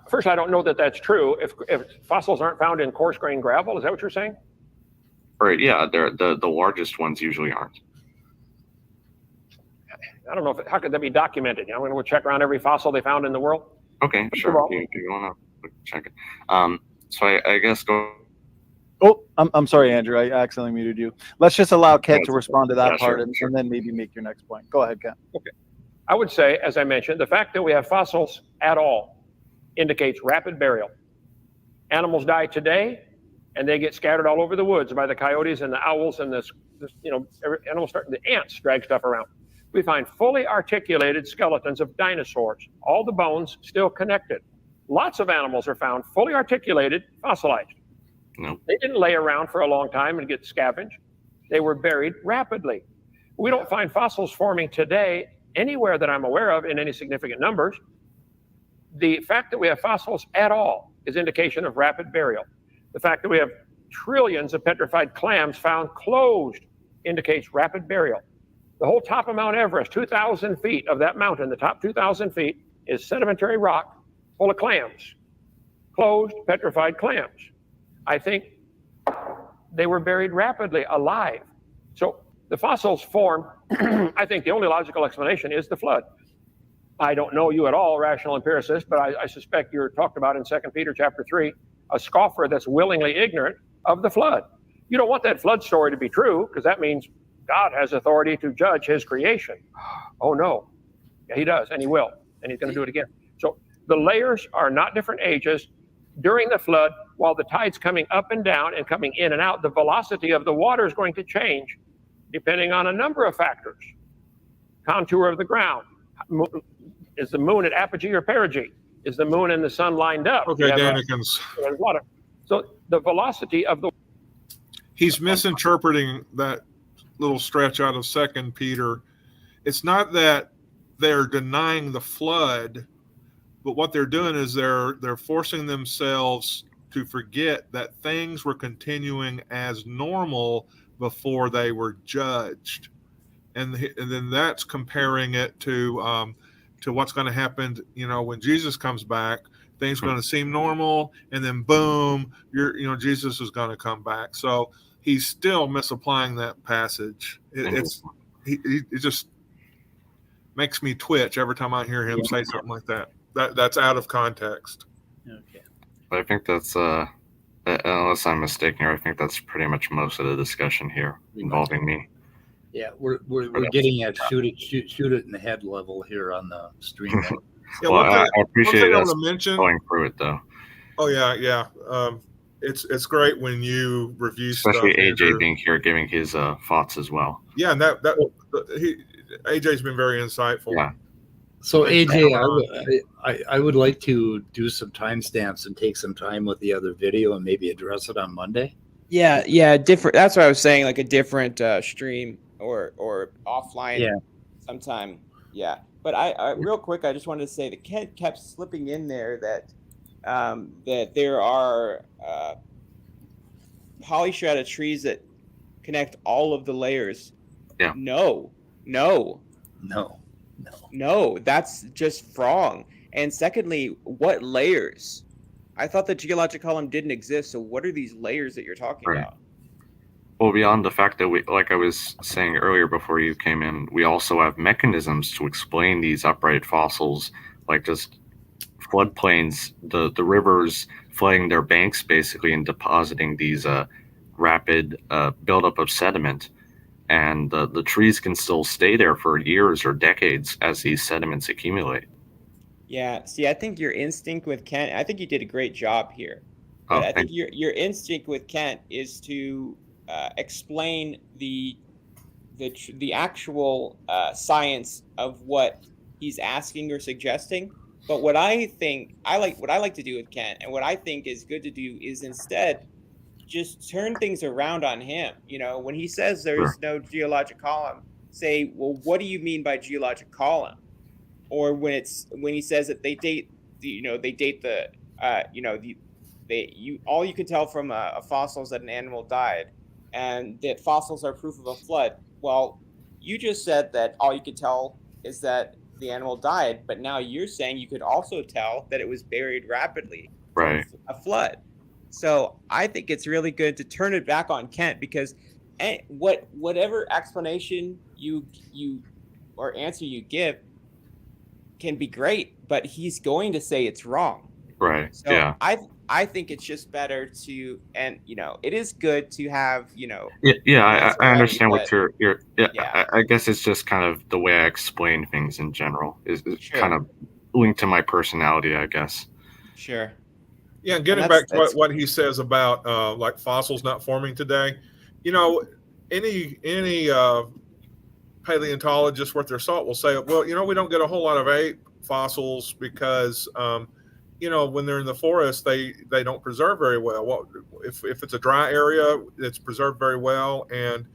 First, I don't know that that's true. If fossils aren't found in coarse grained gravel, is that what you're saying? Right. Yeah, they're the largest ones usually aren't. I don't know how could that be documented. I'm going to go check around every fossil they found in the world. Okay, sure. You want to check it. So I guess go. Oh, I'm sorry, Andrew. I accidentally muted you. Let's just allow Ken to respond to that part, and then maybe make your next point. Go ahead, Ken. Okay. I would say, as I mentioned, the fact that we have fossils at all indicates rapid burial. Animals die today, and they get scattered all over the woods by the coyotes and the owls and the ants drag stuff around. We find fully articulated skeletons of dinosaurs, all the bones still connected. Lots of animals are found fully articulated, fossilized. No. They didn't lay around for a long time and get scavenged. They were buried rapidly. We don't find fossils forming today anywhere that I'm aware of in any significant numbers. The fact that we have fossils at all is indication of rapid burial. The fact that we have trillions of petrified clams found closed indicates rapid burial. The whole top of Mount Everest, 2,000 feet of that mountain, the top 2,000 feet is sedimentary rock full of clams, closed, petrified clams. I think they were buried rapidly, alive. So the fossils form, I think the only logical explanation is the flood. I don't know you at all, rational empiricist, but I suspect you're talked about in 2 Peter chapter 3, a scoffer that's willingly ignorant of the flood. You don't want that flood story to be true, because that means God has authority to judge his creation. Oh no, yeah, he does, and he will, and he's going to do it again. So the layers are not different ages. During the flood, while the tide's coming up and down and coming in and out, the velocity of the water is going to change depending on a number of factors. Contour of the ground. Is the moon at apogee or perigee? Is the moon and the sun lined up? Okay, Danikins. Water. So the velocity of the... He's misinterpreting that little stretch out of 2 Peter. It's not that they're denying the flood, but what they're doing is they're forcing themselves to forget that things were continuing as normal before they were judged, and then that's comparing it to what's going to happen, when Jesus comes back. Things are going to seem normal, and then boom, Jesus is going to come back. So he's still misapplying that passage. It just makes me twitch every time I hear him say something like that. That's out of context. Okay. But I think that's unless I'm mistaken here, I think that's pretty much most of the discussion here involving me. Yeah, we're getting at shoot it in the head level here on the stream. Yeah, well, I appreciate us going through it though. Oh yeah. It's great when you review especially stuff. AJ Andrew. being here, giving his thoughts as well. Yeah, and AJ's been very insightful. Yeah. So AJ, I would like to do some timestamps and take some time with the other video and maybe address it on Monday. Yeah, different. That's what I was saying, like a different stream or offline sometime. Yeah, but I real quick, I just wanted to say that Kent kept slipping in there that that there are polystrata trees that connect all of the layers. Yeah. No, that's just wrong. And secondly, what layers? I thought the geologic column didn't exist. So what are these layers that you're talking about? Well, beyond the fact that we, like I was saying earlier before you came in, we also have mechanisms to explain these upright fossils, like just floodplains, the rivers flooding their banks basically and depositing these rapid buildup of sediment. And the trees can still stay there for years or decades as these sediments accumulate. Yeah, see, I think your instinct with Kent, I think you did a great job here. But I think your instinct with Kent is to explain the actual science of what he's asking or suggesting. But what I like to do with Kent, and what I think is good to do, is instead just turn things around on him. When he says there's no geologic column, say, well, what do you mean by geologic column? Or when he says that they date all you can tell from a fossil is that an animal died, and that fossils are proof of a flood. Well, you just said that all you could tell is that the animal died, but now you're saying you could also tell that it was buried rapidly. Right. A flood. So I think it's really good to turn it back on Kent, because whatever explanation you or answer you give can be great, but he's going to say it's wrong. Right. So yeah. I think it's just better to, and it is good to have, Yeah, I understand what you're I guess it's just kind of the way I explain things in general is kind of linked to my personality, I guess. Sure. Yeah, and getting back to what he says about like fossils not forming today, any paleontologist worth their salt will say, well, we don't get a whole lot of ape fossils because when they're in the forest, they don't preserve very well. Well, if it's a dry area, it's preserved very well, and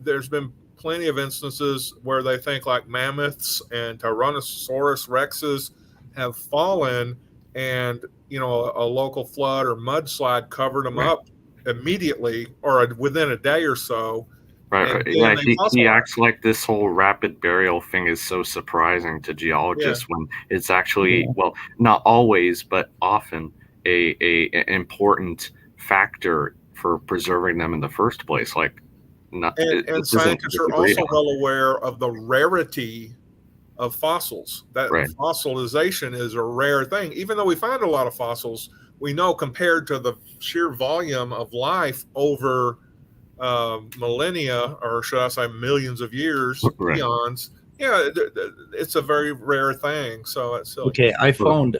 there's been plenty of instances where they think like mammoths and Tyrannosaurus rexes have fallen, and a local flood or mudslide covered them up immediately or within a day or so. Right. Yeah, he acts like this whole rapid burial thing is so surprising to geologists when it's actually, well, not always, but often an important factor for preserving them in the first place. And scientists are also well aware of the rarity of fossils. That fossilization is a rare thing. Even though we find a lot of fossils, we know compared to the sheer volume of life over millennia, or should I say millions of years, eons, it's a very rare thing. So it's silly. Okay, I found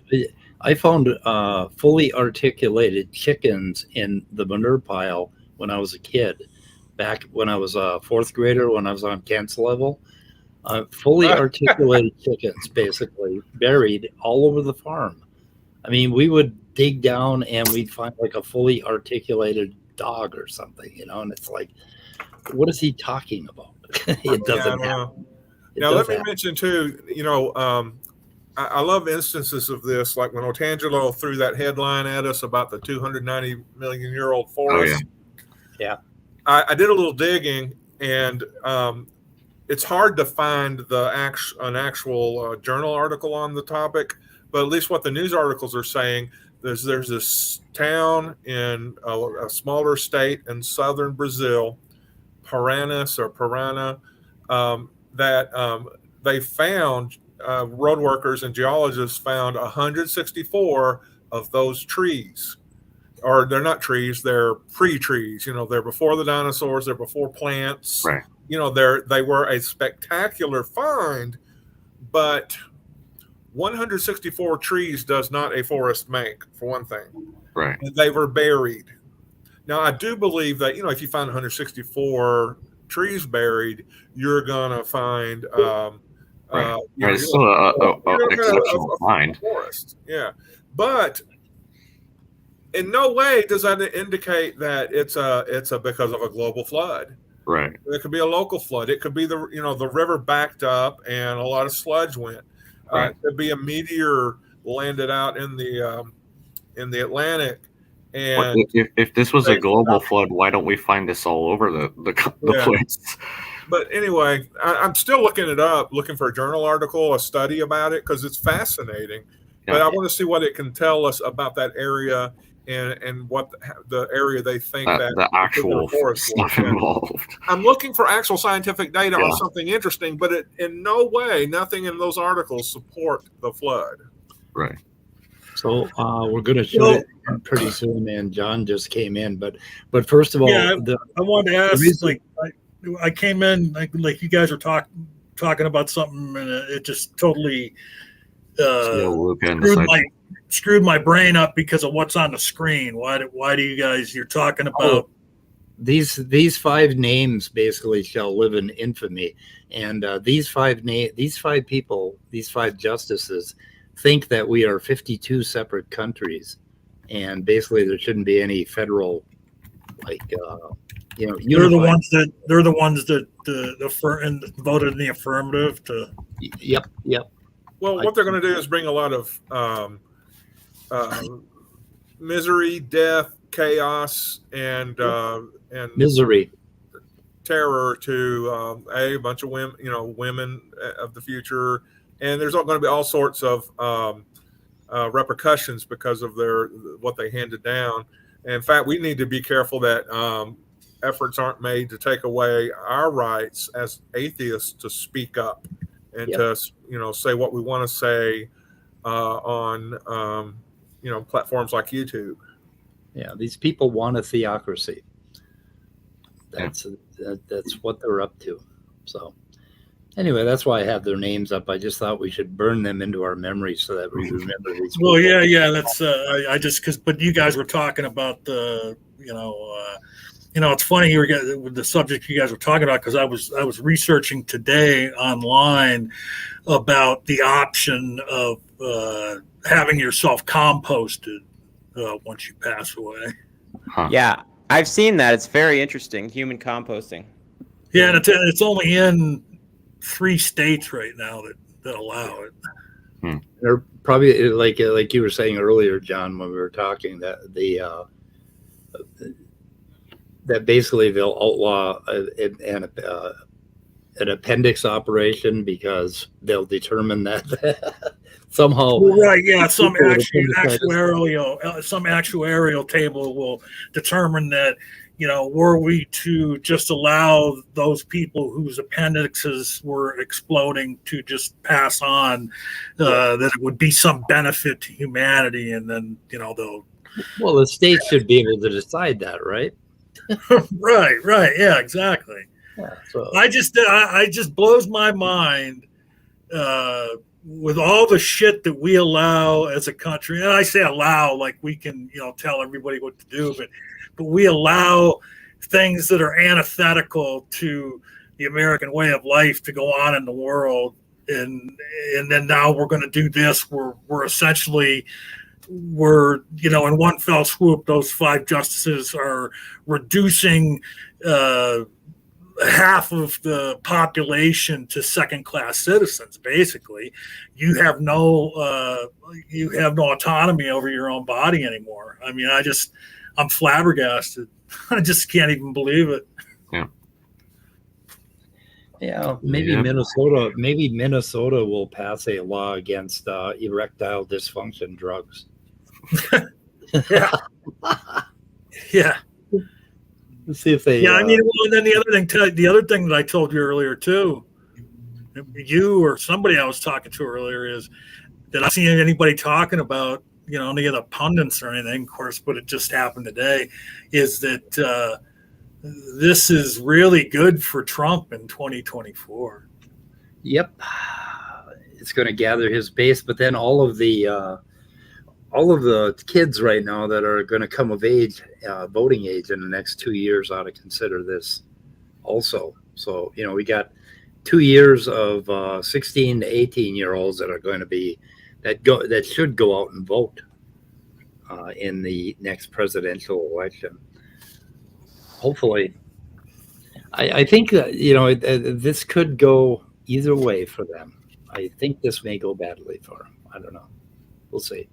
fully articulated chickens in the manure pile when I was a kid, back when I was a fourth grader, when I was on Kent's level. Fully articulated chickens, basically buried all over the farm. I mean, we would dig down and we'd find like a fully articulated dog or something, and it's like, what is he talking about? It doesn't happen. Now, let me mention too, I love instances of this, like when Otangelo threw that headline at us about the 290 million year old forest. Yeah. I did a little digging, and it's hard to find an actual journal article on the topic, but at least what the news articles are saying, there's this town in a smaller state in southern Brazil, Parana, that they found, road workers and geologists found 164 of those trees. Or they're not trees, they're pre-trees. They're before the dinosaurs, they're before plants. Right. They were a spectacular find, but 164 trees does not a forest make, for one thing. Right. And they were buried. Now, I do believe that, if you find 164 trees buried, you're going to find it's still an exceptional find. Forest. Yeah. But in no way does that indicate that it's because of a global flood. Right. It could be a local flood. It could be the river backed up and a lot of sludge went. Right. It could be a meteor landed out in the Atlantic. And if this was a global flood, why don't we find this all over the place? But anyway, I'm still looking it up, looking for a journal article, a study about it, because it's fascinating. Yeah. But I want to see what it can tell us about that area and what the area they think that the actual stuff involved. I'm looking for actual scientific data on something interesting, but in no way, nothing in those articles support the flood. Right. So we're going to show it pretty soon, and John just came in. But first of all, I wanted to ask, I came in like you guys were talking about something, and it just totally screwed my brain up because of what's on the screen. Why do you guys? You're talking about these 5 names basically shall live in infamy, and these 5 people, these 5 justices, think that we are 52 separate countries, and basically there shouldn't be any federal, they're the ones that voted in the affirmative to. Yep. Well, what they're going to do is bring a lot of misery, death, chaos, and misery, terror to a bunch of women of the future. And there's going to be all sorts of repercussions because of what they handed down. And in fact, we need to be careful that efforts aren't made to take away our rights as atheists to speak up and to say what we want to say on platforms like YouTube. Yeah, these people want a theocracy. That's what they're up to. So. Anyway, that's why I have their names up. I just thought we should burn them into our memories so that we remember these people. Well, yeah. That's but you guys were talking about it's funny with the subject you guys were talking about, because I was researching today online about the option of having yourself composted once you pass away. Huh. Yeah, I've seen that. It's very interesting. Human composting. Yeah, and it's only in 3 states right now that allow it. They're probably like you were saying earlier, John, when we were talking, that that basically they'll outlaw an appendix operation because they'll determine that somehow. Right. Yeah. Some actuarial table will determine that. Were we to just allow those people whose appendixes were exploding to just pass on, that it would be some benefit to humanity, and then they'll. Well, the state should be able to decide that, right? Right. Yeah, exactly. Yeah, so. I just blows my mind with all the shit that we allow as a country, and I say allow like we can tell everybody what to do, but we allow things that are antithetical to the American way of life to go on in the world, and then now we're going to do this. We're essentially in one fell swoop, those 5 justices are reducing half of the population to second-class citizens. Basically, you have no autonomy over your own body anymore. I mean, I'm flabbergasted. I just can't even believe it. Yeah, maybe Minnesota will pass a law against erectile dysfunction drugs. Yeah. Yeah. Let's see if they. Yeah, I mean, well, and then the other thing that I told you earlier too, you or somebody I was talking to earlier, is that I don't see anybody talking about, any of the pundits or anything, of course, but it just happened today, is that this is really good for Trump in 2024. Yep, it's going to gather his base, but then all of the kids right now that are going to come of age, voting age in the next 2 years, ought to consider this also. So we got 2 years of 16 to 18-year-olds that are going to be that should go out and vote in the next presidential election. Hopefully, I think that this could go either way for them. I think this may go badly for them. I don't know. We'll see.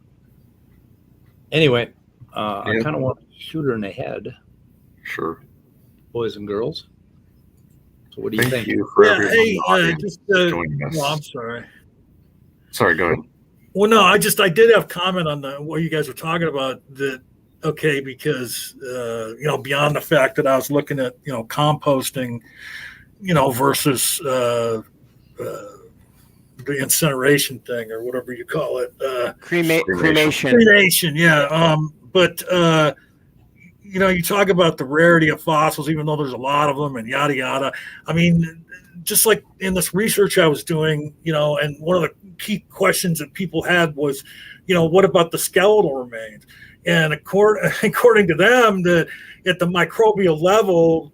Anyway, I kind of want to shoot her in the head. Sure. Boys and girls. So what do you think? Thank you for everyone joining us. I'm sorry. Sorry, go ahead. Well, no, I did have comment on what you guys were talking about. That okay, because beyond the fact that I was looking at composting, versus the incineration thing or whatever you call it, cremation. Yeah. But you talk about the rarity of fossils, even though there's a lot of them and yada yada. I mean, just like in this research I was doing, and one of the key questions that people had was, what about the skeletal remains? And according to them, at the microbial level,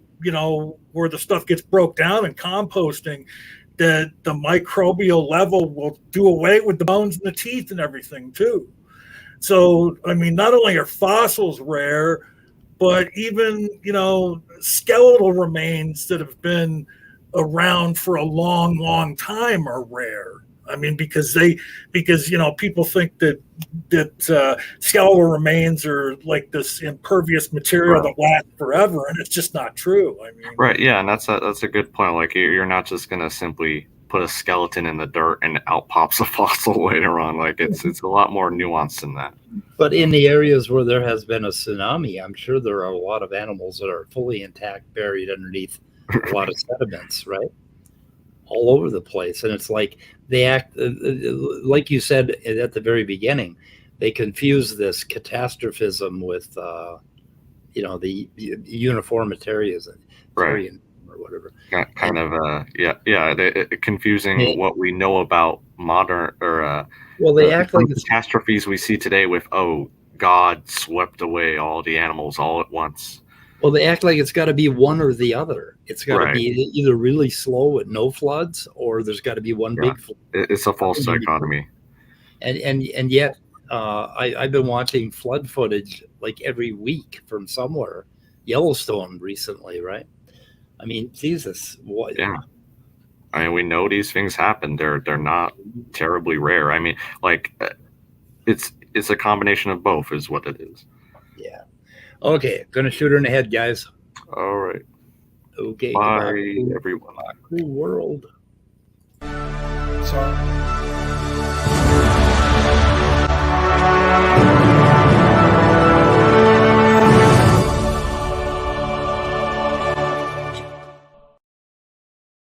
where the stuff gets broke down in composting, that the microbial level will do away with the bones and the teeth and everything too. So, I mean, not only are fossils rare, but even, skeletal remains that have been around for a long, long time are rare. I mean, because people think that skeletal remains are like this impervious material that lasts forever, and it's just not true. I mean, right? Yeah, and that's a good point. Like, you're not just gonna simply put a skeleton in the dirt and out pops a fossil later on. Like, it's a lot more nuanced than that. But in the areas where there has been a tsunami, I'm sure there are a lot of animals that are fully intact, buried underneath a lot of sediments, right? All over the place. And it's like they act, like you said at the very beginning, they confuse this catastrophism with, the uniformitarianism, right, or whatever. Kind of, confusing what we know about modern or they act like catastrophes we see today with, God swept away all the animals all at once. Well, they act like it's got to be one or the other. It's got to be either really slow with no floods, or there's got to be one big flood. It's a false dichotomy. And yet, I've been watching flood footage like every week from somewhere. Yellowstone recently, right? I mean, Jesus, what? Yeah. I mean, we know these things happen. They're not terribly rare. I mean, like, it's a combination of both, is what it is. Yeah. Okay, gonna shoot her in the head, guys. All right. Okay. Bye, everyone. Cool world. Sorry.